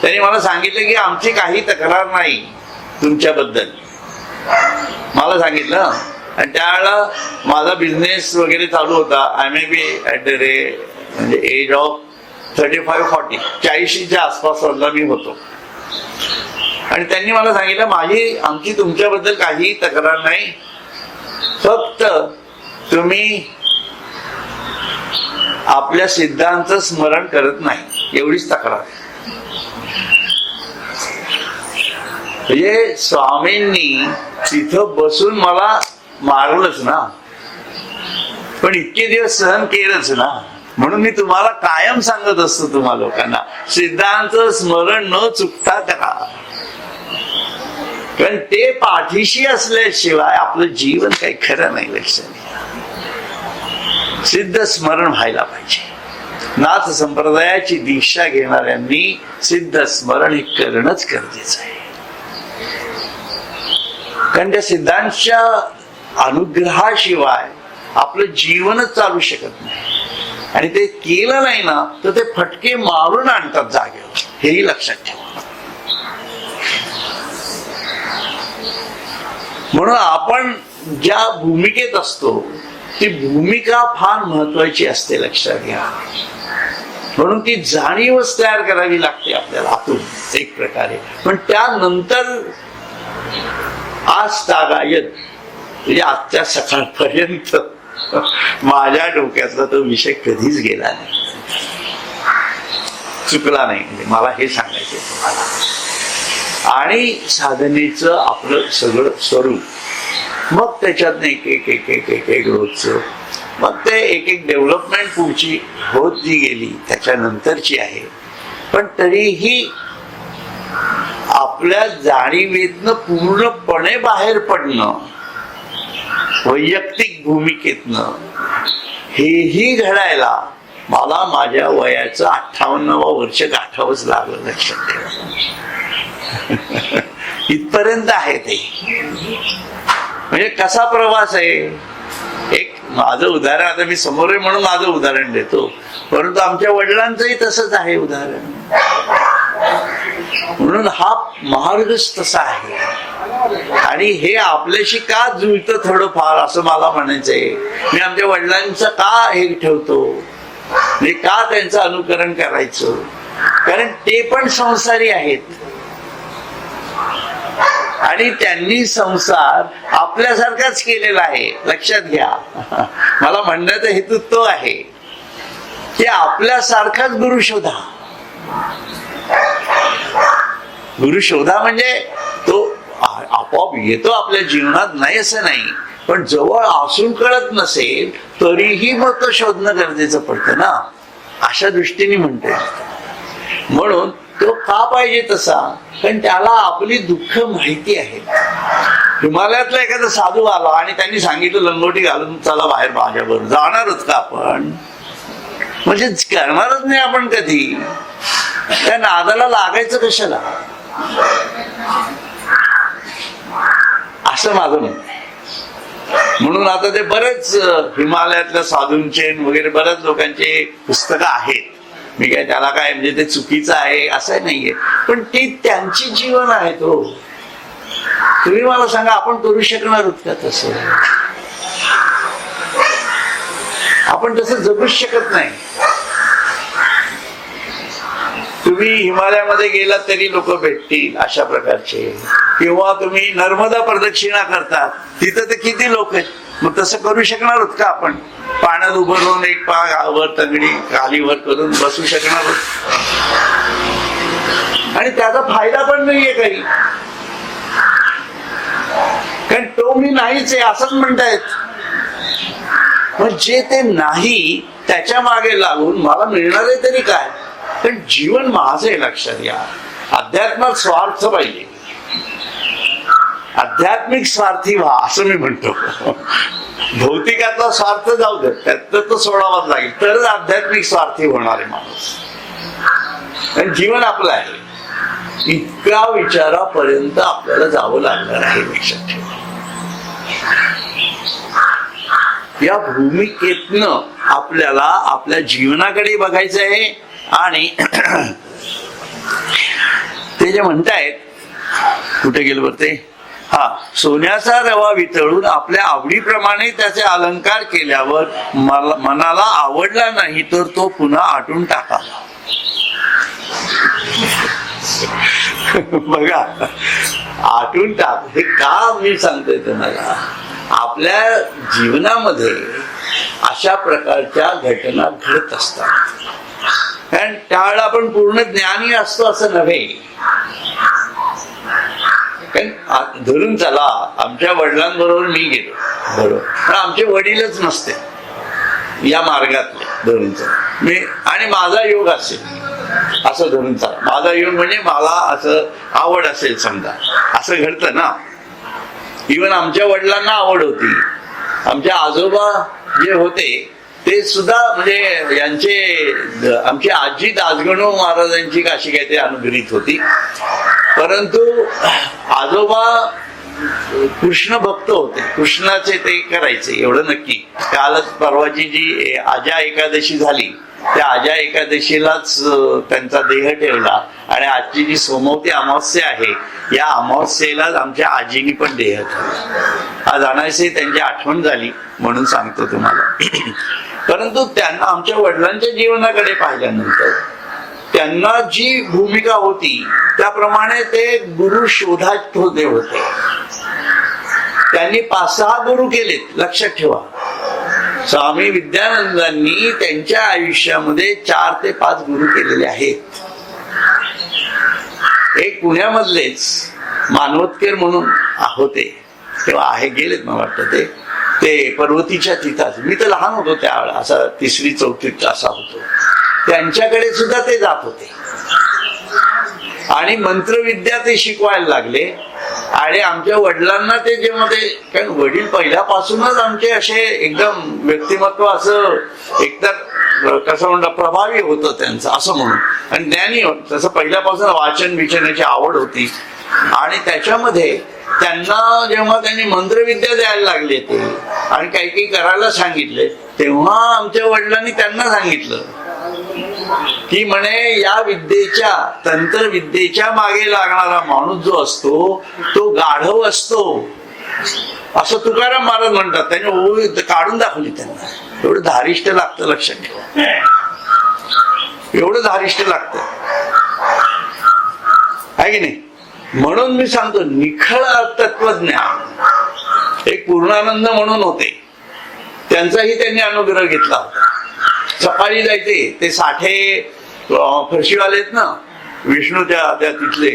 त्यांनी मला सांगितलं की आमची काही तक्रार नाही तुमच्याबद्दल. मला सांगितलं. आणि त्यावेळेला माझा बिझनेस वगैरे चालू होता. I may be at the म्हणजे एज ऑफ 35-40 40च्या आसपास मी होतो. आणि त्यांनी मला सांगितलं आमची तुमच्याबद्दल काही तक्रार नाही, फक्त तुम्ही आपल्या सिद्धांचं स्मरण करत नाही एवढीच तक्रार. म्हणजे स्वामींनी तिथं बसून मला मारलंच ना, पण इतके दिवस सहन केलंच ना. म्हणून मी तुम्हाला कायम सांगत असतो तुम्हा लोकांना, सिद्धांचं स्मरण न चुकता करा. कारण ते पाठीशी असल्याशिवाय आपलं जीवन काही खरं नाही. लक्षात घ्या, सिद्ध स्मरण व्हायला पाहिजे. नाथ संप्रदायाची दीक्षा घेणाऱ्यांनी सिद्ध स्मरण हे करणंच गरजेचं आहे. कारण त्या सिद्धांच्या अनुग्रहाशिवाय आपलं जीवनच चालू शकत नाही. आणि ते केलं नाही ना तर ते फटके मारून आणतात जागेवर, हेही लक्षात ठेवा. म्हणून आपण ज्या भूमिकेत असतो ती भूमिका फार महत्वाची असते, लक्षात घ्या. म्हणून ती जाणीवच तयार करावी लागते आपल्याला आतून एक प्रकारे. पण त्यानंतर आज तागायत म्हणजे आजच्या सकाळपर्यंत माझ्या डोक्यातला तो विषय कधीच गेला नाही, चुकला नाही. म्हणजे मला हे सांगायचं तुम्हाला. आणि साधनेचं आपलं सगळं स्वरूप, मग त्याच्यातनं एक रोजचं, मग ते एक डेव्हलपमेंट पुढची होत जी गेली त्याच्यानंतरची आहे. पण तरीही आपल्या जाणीवेतनं पूर्णपणे बाहेर पडणं, वैयक्तिक भूमिकेतनं, हेही घडायला मला माझ्या वयाचं 58वं वर्ष गाठावंच लागलं. लक्षात ठेवा, इथपर्यंत आहे ते. म्हणजे कसा प्रवास आहे. एक माझं उदाहरण, आता मी समोर आहे म्हणून माझं उदाहरण देतो, परंतु आमच्या वडिलांचंही तसंच आहे उदाहरण. म्हणून हा मार्गच तसा आहे. आणि हे आपल्याशी का जुळतं थोडंफार असं मला म्हणायचंय. मी आमच्या वडिलांचं का हे ठेवतो, म्हणजे का त्यांचं अनुकरण करायचं, कारण ते पण संसारी आहेत आणि त्यांनी संसार आपल्यासारखाच केलेला आहे. लक्षात घ्या, मला म्हणण्याचा हेतू तो आहे की आपल्यासारखाच गुरु शोधा. गुरु शोधा म्हणजे तो आपोआप येतो आपल्या जीवनात, नाही असं नाही, पण जवळ असून कळत नसेल तरीही मग तो शोधणं गरजेचं पडतं ना, अशा दृष्टीने म्हणतोय. म्हणून तो का पाहिजे तसा, कारण त्याला आपली दुःख माहिती आहे. हिमालयातला एखादा साधू आला आणि त्यांनी सांगितलं लंगोटी घालून चला बाहेर माझ्याबरोबर, जाणारच का आपण? म्हणजे करणारच नाही आपण कधी. त्या नादाला लागायचं कशाला, असं माझं म्हणणं. म्हणून आता ते बरेच हिमालयातल्या साधूंचे वगैरे बऱ्याच लोकांचे पुस्तकं आहेत. मी काय त्याला काय म्हणजे ते चुकीचं आहे असं नाहीये, पण ते त्यांची जीवन आहे. तो तुम्ही मला सांगा, आपण करू शकणार आहोत का तसं? आपण तसं जगूच शकत नाही. तुम्ही हिमालयामध्ये गेलात तरी लोक भेटतील अशा प्रकारचे, किंवा तुम्ही नर्मदा प्रदक्षिणा करतात तिथं तर किती लोक आहेत. मग तसं करू शकणार आहोत का आपण? पाण्यात उभं राहून एक वर तगडी खाली वर करून बसू शकणार आहोत? आणि त्याचा फायदा पण नाहीये काही, कारण तो मी नाहीच आहे असंच म्हणतायत. मग जे ते नाही त्याच्या मागे लागून मला मिळणार आहे तरी काय? पण जीवन माझं आहे, लक्षात घ्या. अध्यात्मात स्वार्थ पाहिजे, आध्यात्मिक स्वार्थी व्हा असं मी म्हणतो. भौतिकातला स्वार्थ जाऊ दे, त्यात तो सोडावाच लागेल, तरच आध्यात्मिक स्वार्थी होणार आहे माणूस. आणि जीवन आपलं आहे, इतक्या विचारापर्यंत आपल्याला जावं लागणार आहे, लक्षात ठेवा. या भूमिकेतनं आपल्याला आपल्या जीवनाकडे बघायचं आहे. आणि ते जे म्हणतायत, कुठे गेलं बरं ते, हा, सोन्याचा रवा वितळून आपल्या आवडीप्रमाणे त्याचे अलंकार केल्यावर मनाला आवडला नाही तर तो पुन्हा आटून टाकावा. बघा, आटून टाक हे का मी सांगतोय तुम्हाला. आपल्या जीवनामध्ये अशा प्रकारच्या घटना घडत असतात, कारण त्यावेळेला आपण पूर्ण ज्ञानी असतो असं नव्हे. कारण धरून चला, आमच्या वडिलांबरोबर मी गेलो, बरोबर, पण आमचे वडीलच नसते या मार्गातले, धरून चला मी, आणि माझा योग असेल असं धरून चला. माझा योग म्हणजे मला असं आवड असेल समजा, असं घडतं ना. इव्हन आमच्या वडिलांना आवड होती. आमच्या आजोबा जे होते ते सुद्धा म्हणजे यांचे, आमची आजी दासगणू महाराजांची काशी काहीतरी अनुग्रहित होती, परंतु आजोबा कृष्ण भक्त होते, कृष्णाचे ते करायचे एवढं नक्की. कालच परवाची जी आजा एकादशी झाली, त्या आजा एकादशीलाच त्यांचा देह ठेवला, आणि आजची जी सोमवती अमावस्या आहे या अमावस्येलाच आमच्या आजीनी पण देह ठेवला. आज अनायसे त्यांची आठवण झाली म्हणून सांगतो तुम्हाला. परंतु त्यांना, आमच्या वडिलांच्या जीवनाकडे पाहिल्यानंतर त्यांना जी भूमिका होती त्याप्रमाणे ते गुरु शोधात होते. त्यांनी 5-6 गुरु केलेत, लक्षात ठेवा. स्वामी विद्यानंदांनी त्यांच्या आयुष्यामध्ये 4 ते 5 गुरु केलेले आहेत. एक पुण्यामधलेच मानवतकर म्हणून होते, तेव्हा आहे, गेलेत मला वाटतं ते पर्वतीच्या तिथाच. मी तर लहान होतो त्यावेळेला, असा 3री-4थीत असा होतो. त्यांच्याकडे सुद्धा ते जात होते आणि मंत्रविद्या ते शिकवायला लागले. आणि आमच्या वडिलांना ते जेव्हा ते, कारण वडील पहिल्यापासूनच आमचे असे एकदम व्यक्तिमत्व असं एकतर कसं म्हणतात प्रभावी होतं त्यांचं असं म्हणून, आणि ज्ञानी तसं पहिल्यापासून वाचन विचनाची आवड होती. आणि त्याच्यामध्ये त्यांना जेव्हा त्यांनी मंत्रविद्या द्यायला लागले ते आणि काही काही करायला सांगितले, तेव्हा आमच्या वडिलांनी त्यांना सांगितलं की म्हणे या विद्येच्या, तंत्रविद्येच्या मागे लागणारा माणूस जो असतो तो गाढव असतो, असं तुकाराम महाराज म्हणतात. त्यांनी ओळी काढून दाखवली त्यांना. एवढं धारिष्ट लागतं, लक्षात ठेवा, एवढं धारिष्ट लागतं, आहे की नाही. म्हणून मी सांगतो, निखळ तत्वज्ञान एक पूर्णानंद म्हणून होते, त्यांचाही त्यांनी अनुग्रह घेतला होता. सकाळी जायचे ते साठे फरशीवाले आहेत ना, विष्णू त्या तिथले,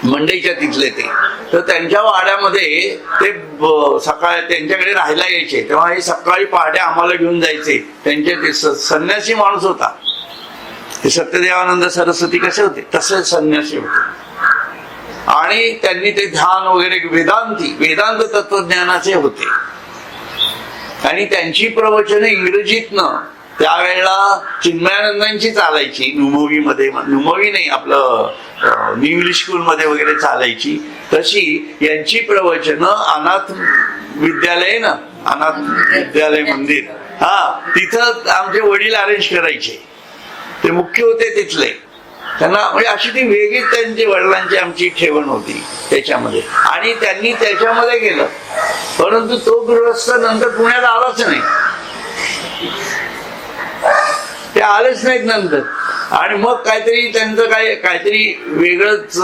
मंडईच्या तिथले ते, तर त्यांच्या वाड्यामध्ये ते सकाळी त्यांच्याकडे राहायला यायचे, तेव्हा हे सकाळी पहाटे आम्हाला घेऊन जायचे. त्यांचे ते संन्यासी माणूस होता, ते सत्यदेवानंद सरस्वती कसे होते तसे संन्यासी होते. आणि त्यांनी ते ध्यान वगैरे वेदांत तत्वज्ञानाचे होते. आणि त्यांची प्रवचने इंग्रजीतनं त्यावेळेला चिन्मयानंदांची चालायची, नुमवी नाही आपलं इंग्लिश स्कूल मध्ये वगैरे चालायची, तशी यांची प्रवचनं अनाथ विद्यालय ना, अनाथ विद्यालय मंदिर, तिथं आमचे वडील अरेंज करायचे. ते मुख्य होते तिथले. त्यांना म्हणजे अशी ती वेगळी त्यांची वडिलांची आमची ठेवण होती त्याच्यामध्ये. आणि त्यांनी त्याच्यामध्ये गेलं, परंतु तो गृहस्थ नंतर पुण्यात आलाच नाही, ते आलेच नाहीत नंतर. आणि मग काहीतरी त्यांचं काहीतरी वेगळंच,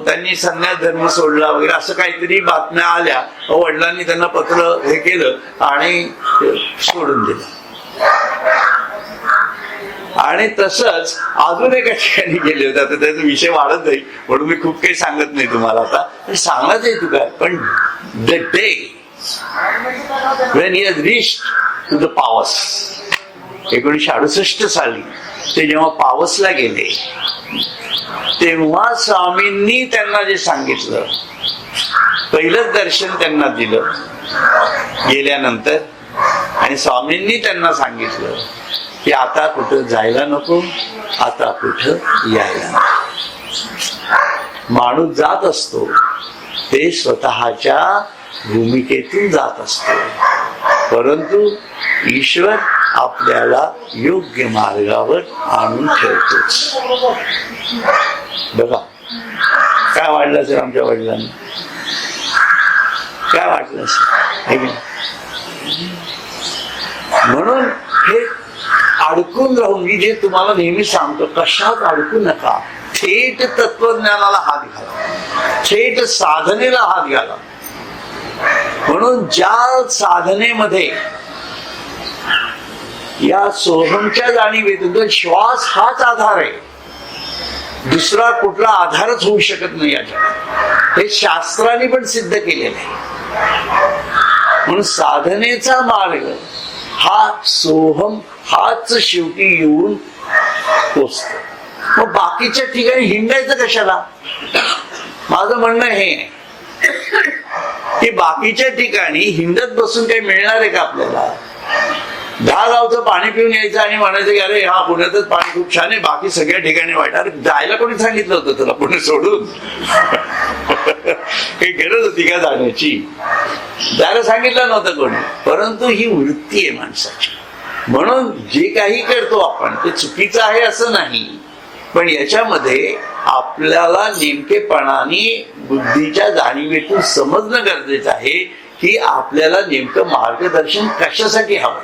त्यांनी संन्यास धर्म सोडला वगैरे असं काहीतरी बातम्या आल्या. वडिलांनी त्यांना पत्र हे केलं आणि सोडून दिलं. आणि तसंच अजून एका ठिकाणी गेले होते. आता त्याचा विषय वाढत जाईल म्हणून मी खूप काही सांगत नाही तुम्हाला आता, सांगत आहे तू काय. पण the day when he has reached to the पावस, 1968 साली ते जेव्हा पावसला गेले, तेव्हा स्वामींनी त्यांना जे सांगितलं, पहिलंच दर्शन त्यांना दिलं गेल्यानंतर. आणि स्वामींनी त्यांना सांगितलं की आता कुठं जायला नको, आता कुठं यायला नको. माणूस जात असतो ते स्वतःच्या भूमिकेतून जात असतो, परंतु ईश्वर आपल्याला योग्य मार्गावर आणून ठेवतोच. बघा काय वाटलं सर आमच्या वडिलांना, काय वाटलं सर. म्हणून हे अडकून राहून, मी जे तुम्हाला नेहमी सांगतो, कशात अडकू नका. थेट तत्वज्ञानाला हात घाला, थेट साधनेला हात घाला. म्हणून ज्या साधनेमध्ये या सोहमच्या जाणीवेतून श्वास हाच आधार आहे, दुसरा कुठला आधारच होऊ शकत नाही या जगात. हे शास्त्राने पण सिद्ध केलेलं आहे. म्हणून साधनेचा मार्ग हा सोहम हाच शेवटी येऊन पोचतो. मग बाकीच्या ठिकाणी हिंडायचं कशाला. माझं म्हणणं हे की बाकीच्या ठिकाणी हिंडत बसून काही मिळणार आहे का आपल्याला. 10 गावचं पाणी पिऊन यायचं आणि म्हणायचं की अरे हा पुण्यातच पाणी खूप छान आहे, बाकी सगळ्या ठिकाणी वाईट. अरे जायला कोणी सांगितलं होतं तुला पुणे सोडून. काही गरज होती का जाण्याची, जायला सांगितलं नव्हतं कोणी. परंतु ही वृत्ती आहे माणसाची. म्हणून जे काही करतो आपण ते चुकीचं आहे असं नाही, पण याच्यामध्ये आपल्याला नेमकेपणाने बुद्धीच्या जाणीवेतून समजणं गरजेचं आहे की आपल्याला नेमकं मार्गदर्शन कशासाठी हवं.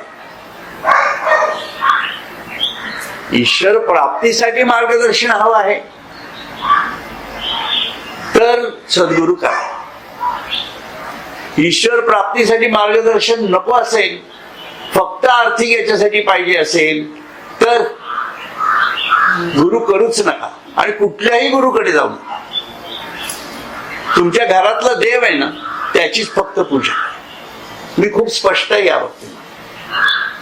ईश्वर प्राप्तीसाठी मार्गदर्शन हवं आहे तर सद्गुरू करा. ईश्वर प्राप्तीसाठी मार्गदर्शन नको असेल, फक्त आर्थिक याच्यासाठी पाहिजे असेल तर गुरु करूच नका. आणि कुठल्याही गुरुकडे जाऊ नका. तुमच्या घरातला देव आहे ना त्याचीच फक्त पूजा. मी खूप स्पष्ट आहे या बाबतीत.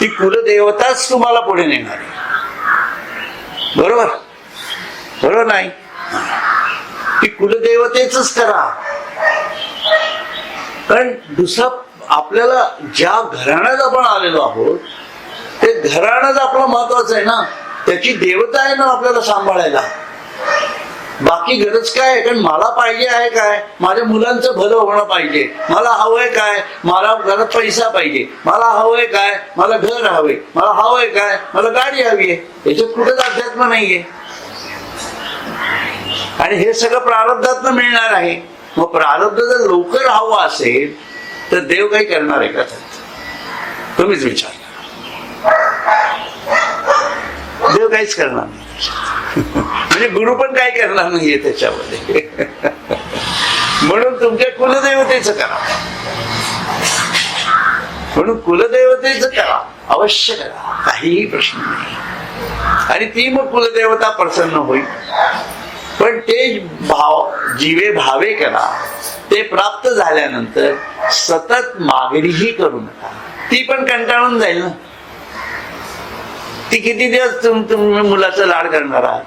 ती कुलदेवताच तुम्हाला पुढे नेणार आहे. बरोबर बरोबर नाही. ती कुलदेवतेच करा. कारण दुसरा आपल्याला ज्या घराण्यात आपण आलेलो आहोत ते घराणंच आपलं महत्वाचं आहे ना. त्याची देवता आहे ना आपल्याला सांभाळायला. बाकी गरज काय आहे. कारण मला पाहिजे आहे काय, माझ्या मुलांचं भलं होणं पाहिजे. मला हवंय काय, मला घरात पैसा पाहिजे. मला हवंय काय, मला घर हवे. मला हवंय काय, मला गाडी हवी आहे. याच्यात कुठेच अध्यात्म नाहीये. आणि हे सगळं प्रारब्धातनं मिळणार आहे. मग प्रारब्ध जर लवकर हवं असेल तर देव काही करणार आहे का. तुम्हीच विचार. देव काहीच करणार नाही. म्हणजे गुरु पण काय करणार नाहीये त्याच्यामध्ये. म्हणून तुमच्या कुलदेवतेचं करा. म्हणून कुलदेवतेचं करा, अवश्य करा, काहीही प्रश्न नाही. आणि ती मग कुलदेवता प्रसन्न होईल. पण ते जीवे भावे करा, ते प्राप्त झाल्यानंतर सतत मागणीही करू नका. ती पण कंटाळून जाईल ना. ती किती दिवस तुम्ही मुलाचा लाड करणार आहात?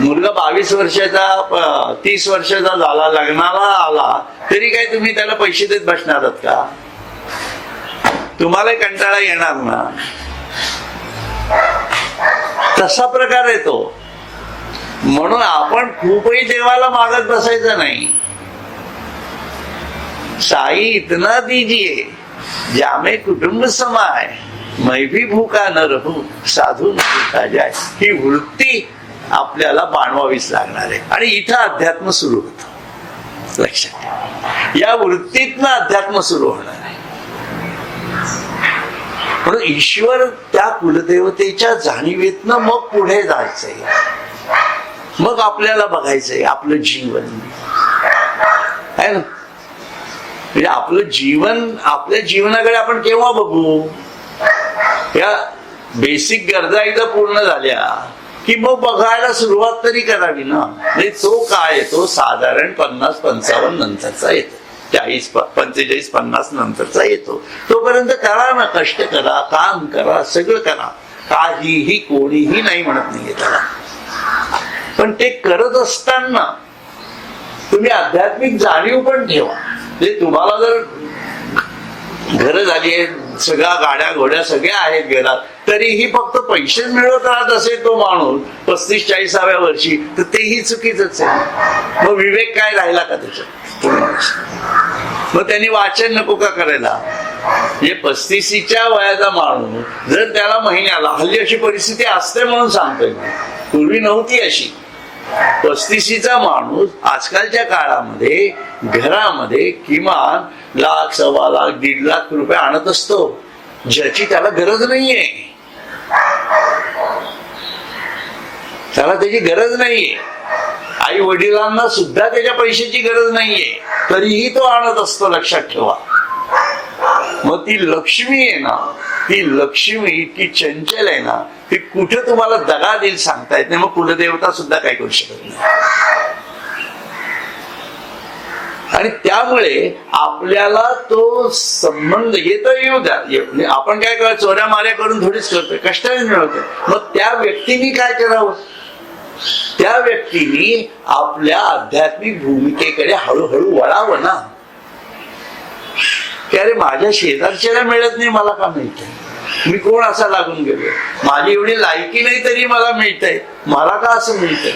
मुलगा 22 वर्षाचा 30 वर्षाचा झाला, लग्नाला आला, तरी काय तुम्ही त्याला पैसे देत बसणार आहात का? तुम्हाला कंटाळा येणार ना. तसा प्रकार येतो. म्हणून आपण खूपही देवाला मागत बसायचं नाही. साई इतना दीजिए जामे कुटुंब समाय, मैं भी भूका न रहू साधू न भूका जाय. ही वृत्ती आपल्याला बाणवावीच लागणार आहे. आणि इथं अध्यात्म सुरू होतं. लक्षात ठेवा, या वृत्तीतनं अध्यात्म सुरू होणार आहे. म्हणून ईश्वर त्या कुलदेवतेच्या जाणीवेतनं मग पुढे जायचंय. मग आपल्याला बघायचंय आपलं जीवन आहे ना. म्हणजे आपलं जीवन, आपल्या जीवनाकडे आपण केव्हा बघू? या बेसिक गरजा एकदा पूर्ण झाल्या की मग बघायला सुरुवात तरी करावी ना. म्हणजे तो काय येतो, साधारण 50-55 नंतरचा येतो, 40-45-50 नंतरचा येतो. तोपर्यंत करा ना, कष्ट करा, काम करा, सगळं करा. काहीही कोणीही नाही म्हणत नाहीये त्याला. पण ते करत असताना तुम्ही आध्यात्मिक जाणीव पण ठेवा. म्हणजे तुम्हाला जर घर झाली आहेत, सगळ्या गाड्या घोड्या सगळ्या आहेत घरात, तरीही फक्त पैसेच मिळवत राहत असेल तो माणूस 35-40व्या वर्षी, तर तेही चुकीच आहे. मग विवेक काय राहिला का त्याच्यात? मग त्यांनी वाचन नको का करायला? म्हणजे 35च्या वयाचा माणूस जर त्याला महिन्याला, हल्ली अशी परिस्थिती असते म्हणून सांगतोय, पूर्वी नव्हती अशी. 35चा माणूस आजकालच्या काळामध्ये घरामध्ये किमान 1,00,000, 1,25,000, 1,50,000 रुपये आणत असतो, ज्याची त्याला गरज नाहीये. त्याला त्याची गरज नाहीये. आई वडिलांना सुद्धा त्याच्या पैशाची गरज नाहीये, तरीही तो आणत असतो. लक्षात ठेवा. मग ती लक्ष्मी आहे ना, ती लक्ष्मी इतकी चंचल आहे ना, ती कुठे तुम्हाला दगा देईल सांगता येत नाही. मग कुलदेवता सुद्धा काय करू शकत नाही. आणि त्यामुळे आपल्याला तो संबंध येतो, येऊ द्या. आपण काय करा, चोऱ्या माऱ्या करून थोडीच करतोय, कष्टाने मिळवतोय. मग त्या व्यक्तीने काय करावं? त्या व्यक्तीने आपल्या आध्यात्मिक भूमिकेकडे हळूहळू वळावं ना. की अरे माझ्या शेजारच्याला मिळत नाही, मला का मिळतंय? मी कोण असा लागून गेलो? माझी एवढी लायकी नाही तरी मला मिळतंय, मला का असं मिळतंय?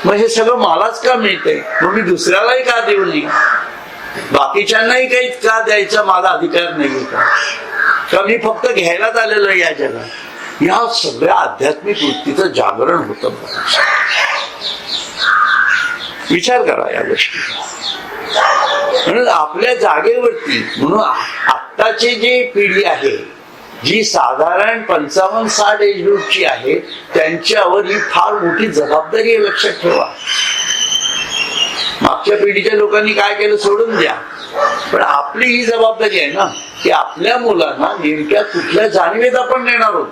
मग हे सगळं मलाच का मिळतंय? मग मी दुसऱ्यालाही का देऊ नये? बाकीच्यांनाही काही का द्यायचा माझा अधिकार नाही का? मी फक्त घ्यायलाच आलेलो या जगात? या सगळ्या आध्यात्मिक वृत्तीचं जागरण होतं. विचार करा या गोष्टी. म्हणून आपल्या जागेवरती, म्हणून आत्ताची जी पिढी आहे, जी साधारण 55-60 एज ग्रुपची आहे, त्यांच्यावर ही फार मोठी जबाबदारी आहे. लक्षात ठेवा. मागच्या पिढीच्या लोकांनी काय केलं सोडून द्या, पण आपली ही जबाबदारी आहे ना की आपल्या मुलांना नेमक्या कुठल्या जाणीवेत आपण नेणार आहोत.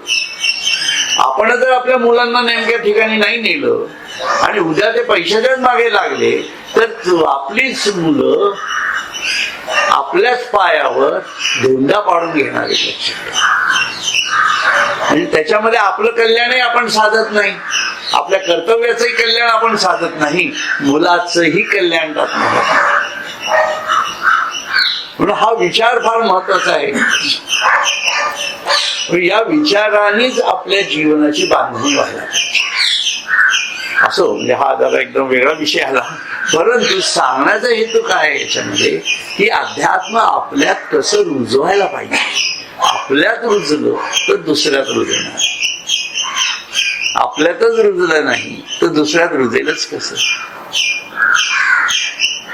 आपण जर आपल्या मुलांना नेमक्या ठिकाणी नाही नेलं आणि उद्या ते पैशाच्याच मागे लागले, तर आपलीच मुलं आपल्याच पायावर धोंडा पाडून घेणार आहेत. म्हणजे त्याच्यामध्ये आपलं कल्याणही आपण साधत नाही, आपल्या कर्तव्याचंही कल्याण आपण साधत नाही, मुलाचंही कल्याण होत नाही. म्हणून हा विचार फार महत्वाचा आहे. या विचारानेच आपल्या जीवनाची बांधणी व्हायला असो. म्हणजे हा जरा एकदम वेगळा विषय आला, परंतु सांगण्याचा हेतू काय आहे याच्यामध्ये, की अध्यात्म आपल्यात कसं रुजवायला पाहिजे. आपल्यात रुजलं तर दुसऱ्यात रुजणार, आपल्यातच रुजलं नाही तर दुसऱ्यात रुजेलच कसं.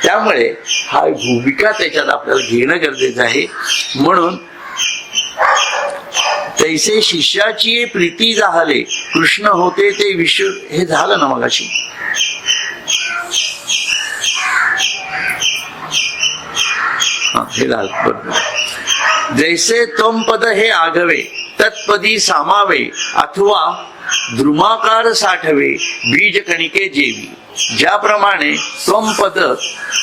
त्यामुळे हा भूमिका त्याच्यात आपल्याला घेणं गरजेचं आहे. म्हणून तैसे शिष्याची प्रीती झाले, कृष्ण होते ते विश्व. हे झालं ना मगाशी. हे झालं बरोबर. जैसे तम पद हे आघवे तत्पदी सामावे, अथवा द्रुमाकार साठवे बीज कणिके जेवी. ज्याप्रमाणे त्वंपद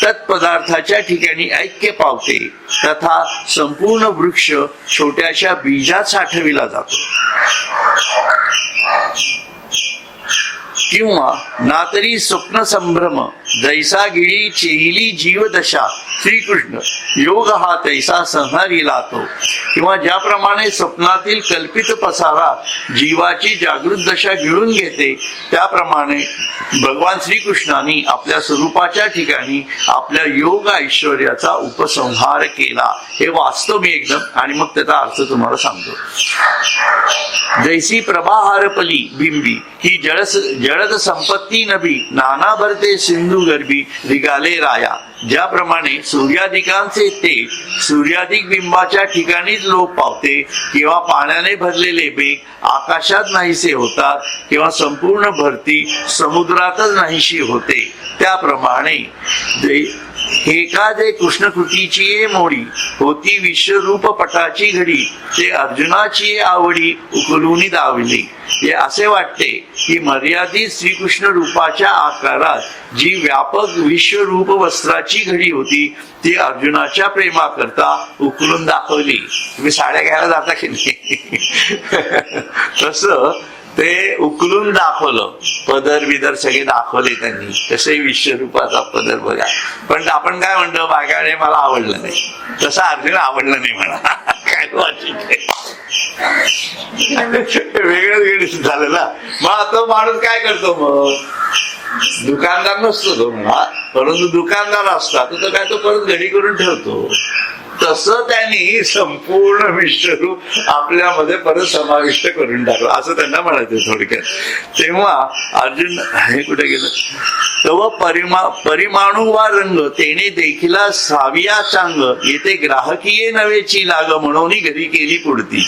तत्पदार्थाच्या ठिकाणी ऐक्य पावते तथा संपूर्ण वृक्ष छोट्याशा बीजात साठविला जातो. किंवा नातरी स्वप्न संभ्रम जैसा गिळी चेहिली जीवदशा श्रीकृष्ण योग हा तैसा संहारी लातो. किंवा ज्याप्रमाणे स्वप्नातील कल्पित पसारा जीवाची जागृत दशा गिळून घेते त्याप्रमाणे भगवान श्रीकृष्णाने आपल्या स्वरूपाच्या ठिकाणी आपल्या योग ऐश्वर्याचा उपसंहार केला. हे वास्तव मी एकदम, आणि मग त्याचा अर्थ तुम्हाला सांगतो. जैसी प्रभाहारपली बिंबी ही जळद संपत्ती नभी नाना भरते सिंधू गर्भी रिगाले राया. ज्याप्रमाणे सूर्याधिकांचे तेज सूर्याधिक बिंबाच्या ठिकाणीच लोप पावते किंवा पाण्याने भरलेले मेघ आकाशात नाहीसे होतात किंवा संपूर्ण भरती समुद्रातच नाहीशी होते, त्याप्रमाणे हे का जे कृष्णकृतीची ये मोडी होती विश्वरूप पटाची घडी ते अर्जुनाची आवडी उकलून दावली. हे असे वाटते की मर्यादित श्रीकृष्ण रूपाच्या आकारात जी व्यापक विश्वरूप वस्त्राची घडी होती ती अर्जुनाच्या प्रेमाकरता उकलून दाखवली. तुम्ही साड्या घ्यायला जाता की नाही तसं ते उकलून दाखवलं. पदर बिदर सगळे दाखवले त्यांनी, तसे विश्वरूपाचा पदर बघा. पण आपण काय म्हणतो, बागाने मला आवडलं नाही, तसं अर्जुन आवडलं नाही म्हणा. काय वाचित वेगळंच गणित झालं ना. मग आता माणूस काय करतो, मग दुकानदार नसतो तो म्हणा, परंतु दुकानदार असता तो काय तो परत घडी करून ठेवतो. तसं त्यांनी संपूर्ण विश्वरूप आपल्यामध्ये परत समाविष्ट करून टाकलं असं त्यांना म्हणायचं थोडक्यात. तेव्हा अर्जुन हे कुठे गेलं, तेव्हा परिमाणू वा रंग तेने देखील साविया चांग येथे ग्राहकीये नव्हेची लाग म्हणून घरी केली पुढती.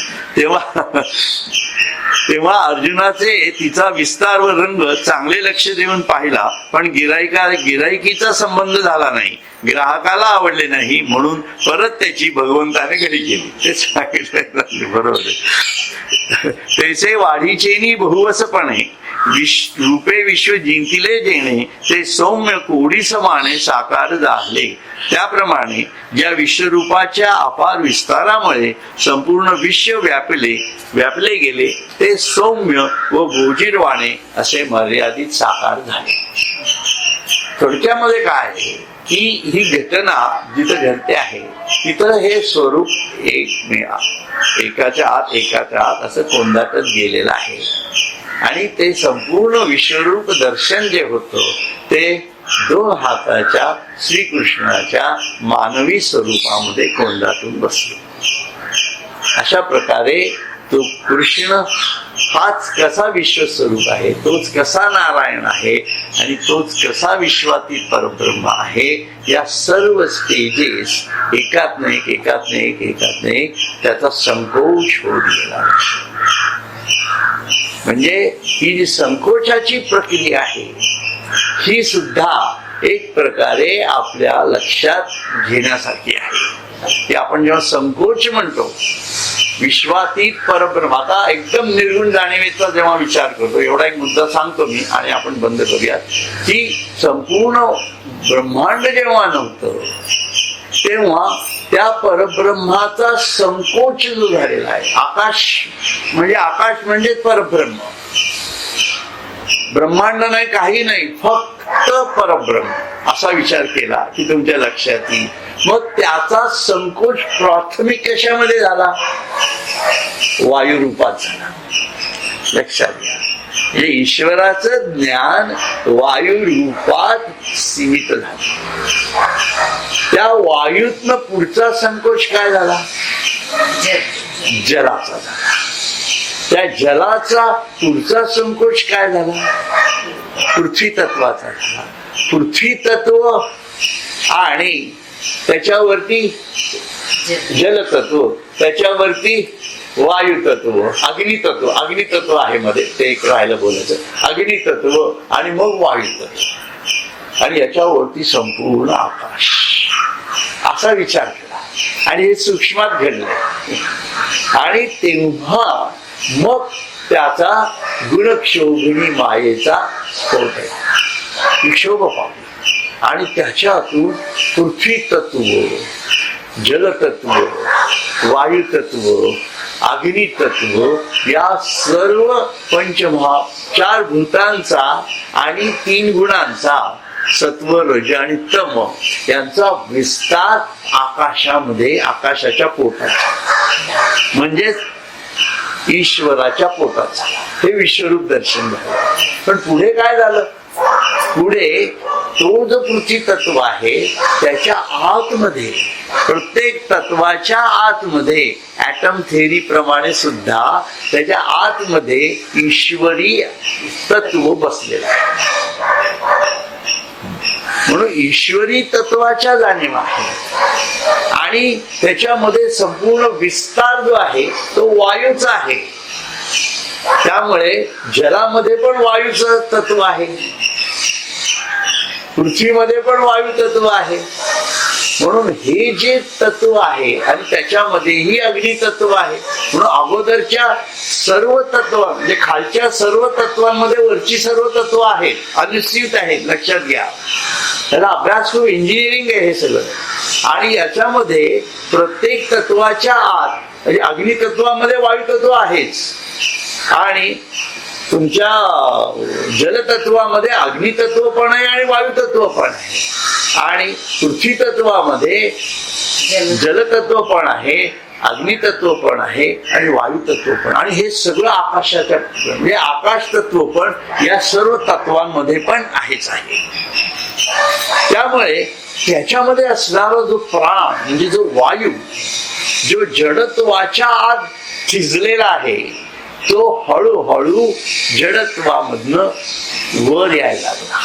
तेव्हा अर्जुनाचे तिचा विस्तार व रंग चांगले लक्ष देऊन पाहिला, पण गिरायकीचा संबंध झाला नाही, ग्राहकाला आवडले नाही, म्हणून परत त्याची भगवंताने घरी केली. ते सांगितले बरोबर आहे. त्याचे वाढीचेनी बहुवसपणे रूपे विश्व जिंकिले जेणे ते सौम्य कोडी समाने साकार झाले. त्याप्रमाणे ज्या विश्वरूपाच्या अपार विस्तारामुळे संपूर्ण विश्व व्यापले गेले ते सौम्य व गोजीरवाणे असे मर्यादित साकार झाले. थोडक्यामध्ये काय आहे की ही घटना जिथं घडते आहे तिथं हे स्वरूप एकाच्या आत असं कोंडाटत गेलेलं आहे. आणि ते संपूर्ण विश्वरूप दर्शन जे होतं ते 2 हाताच्या श्रीकृष्णाच्या मानवी स्वरूपामध्ये कोंडाटून बसलो. अशा प्रकारे तो कृष्ण हाच कसा विश्वस्वरूप आहे, तोच कसा नारायण आहे आणि तोच कसा विश्वातीत परब्रह्म आहे, या सर्व स्टेजेस एकात एक त्याचा संकोच होत गेला. म्हणजे ही जी संकोचाची प्रक्रिया आहे ही सुद्धा एक प्रकारे आपल्या लक्षात घेण्यासारखी आहे. की आपण जेव्हा संकोच म्हणतो विश्वातीत परब्रह्म, आता एकदम निर्गुण जाणीवेचा जेव्हा विचार करतो, एवढा एक मुद्दा सांगतो मी आणि आपण बंद करूयात, की संपूर्ण ब्रह्मांड जेव्हा नव्हतं तेव्हा त्या परब्रह्माचा संकोच जो झालेला आहे. आकाश म्हणजे परब्रह्म, ब्रह्मांड नाही, काही नाही, फक्त परब्रह्म असा विचार केला की तुमच्या लक्षात येईल. मग त्याचा संकोच प्राथमिक कशामध्ये झाला, वायू रूपात झाला. लक्षात घ्या, म्हणजे ईश्वराचं ज्ञान वायू रूपात सीमित झालं. त्या वायूतनं पुढचा संकोच काय झाला, जलाचा झाला. त्या जलाचा पुढचा संकोच काय झाला, पृथ्वी तत्वाचा झाला. पृथ्वी तत्व आणि त्याच्यावरती जलतत्व, त्याच्यावरती वायू तत्व, अग्नितत्व आहे मध्ये, ते एक राहिलं बोलायचं, अग्नितत्व आणि मग वायू तत्व आणि याच्यावरती संपूर्ण आकाश, असा विचार केला आणि हे सूक्ष्मात घडलंय. आणि तेव्हा मग त्याचा गुणक्षोभिणी मायेचा स्फोट आहे, विक्षोभ पावली. आणि त्याच्यातून पृथ्वी तत्व, जलतत्व, वायू तत्व, अग्नी तत्व या सर्व पंचमहा 4 भूतांचा आणि 3 गुणांचा सत्व, रज आणि तम यांचा विस्तार आकाशामध्ये, आकाशाच्या पोटात म्हणजेच ईश्वराच्या पोटाचा हे विश्वरूप दर्शन झालं. पण पुढे काय झालं? पुढे तो जो पृथ्वी तत्व आहे त्याच्या आतमध्ये, प्रत्येक तत्वाच्या आतमध्ये ॲटम थेअरी प्रमाणे सुद्धा त्याच्या आतमध्ये ईश्वरी तत्व बसलेलं आहे. म्हणून ईश्वरी तत्वाच्या जाणीवा आहे आणि त्याच्यामध्ये संपूर्ण विस्तार जो आहे तो वायूचा आहे. त्यामुळे जलामध्ये पण वायूचं तत्व आहे, पृथ्वीमध्ये पण वायू तत्व आहे. म्हणून हे जे तत्व आहे आणि त्याच्यामध्येही अग्नी तत्व आहे. म्हणून अगोदरच्या सर्व तत्व म्हणजे खालच्या सर्व तत्वांमध्ये वरची सर्व तत्व आहेत, अनुस्यूत आहेत, लक्षात घ्या. त्याला अभ्यास खूप इंजिनिअरिंग आहे हे सगळं. आणि याच्यामध्ये प्रत्येक तत्वाच्या आत म्हणजे अग्नी तत्वामध्ये वायू तत्व आहेच आणि तुमच्या जलतत्वामध्ये अग्नितत्व पण आहे आणि वायू तत्व पण आहे आणि पृथ्वी तत्वामध्ये जलतत्व पण आहे, अग्नितत्व पण आहे आणि वायू तत्व पण. आणि हे सगळं आकाशाच्या म्हणजे आकाश तत्व पण या सर्व तत्वांमध्ये पण आहेच आहे. त्यामुळे त्याच्यामध्ये असणारा जो प्राण म्हणजे जो वायू जो जडत्वाच्या आत थिजलेला आहे तो हळूहळू जडत्वामधनं वर यायला लागला.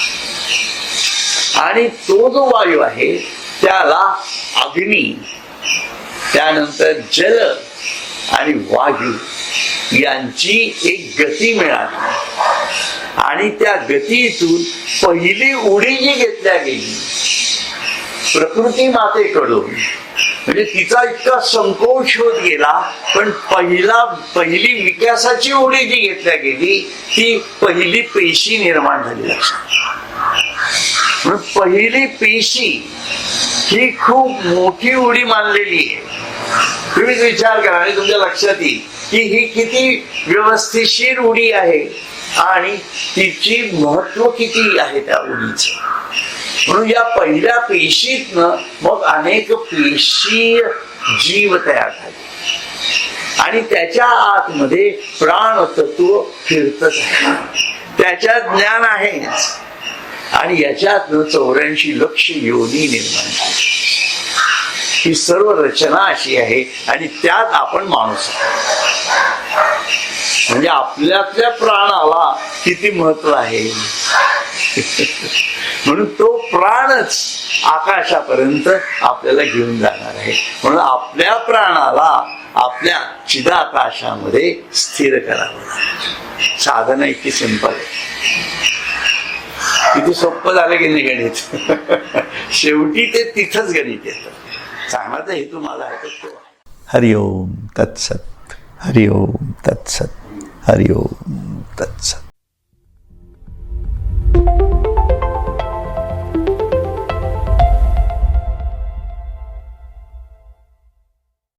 आणि तो जो वायू आहे त्याला अग्नी, त्यानंतर जल आणि वायू यांची एक गती मिळाली. आणि त्या गतीतून पहिली उडी जी घेतल्या गेली प्रकृती मातेकडून म्हणजे तिचा इतका संकोच होत गेला. पण पहिली विकासाची उडी जी घेतल्या गेली ती पहिली पेशी निर्माण झाली. लक्षात, पहिली पेशी ही खूप मोठी उडी मानलेली आहे. तुम्हीच विचार करा आणि तुमच्या लक्षात येईल की ही किती व्यवस्थितशीर उडी आहे आणि तिची महत्व किती आहे त्या उडीचं. म्हणून या पहिल्या पेशीतनं मग अनेक पेशी जीव तयार झाले आणि त्याच्या आतमध्ये प्राण तत्व फिरतच आहे. त्याच्यात ज्ञान आहेच आणि याच्यातनं 84 लक्ष योनी निर्माण झाली. ही सर्व रचना अशी आहे आणि त्यात आपण माणूस म्हणजे आपल्यातल्या प्राणाला किती महत्व आहे. म्हणून तो प्राणच आकाशापर्यंत आपल्याला घेऊन जाणार आहे. म्हणून आपल्या प्राणाला आपल्या चिदाकाशामध्ये स्थिर करावं. साधना इतकी सिंपल आहे. किती सोपं झालं की नाही गणित. शेवटी ते तिथंच गणित येतं. सांगण्याचा हेतू माझा आहे तो. हरिओम तत्सत. हरिओम तत्सत. हरिओम तत्सत.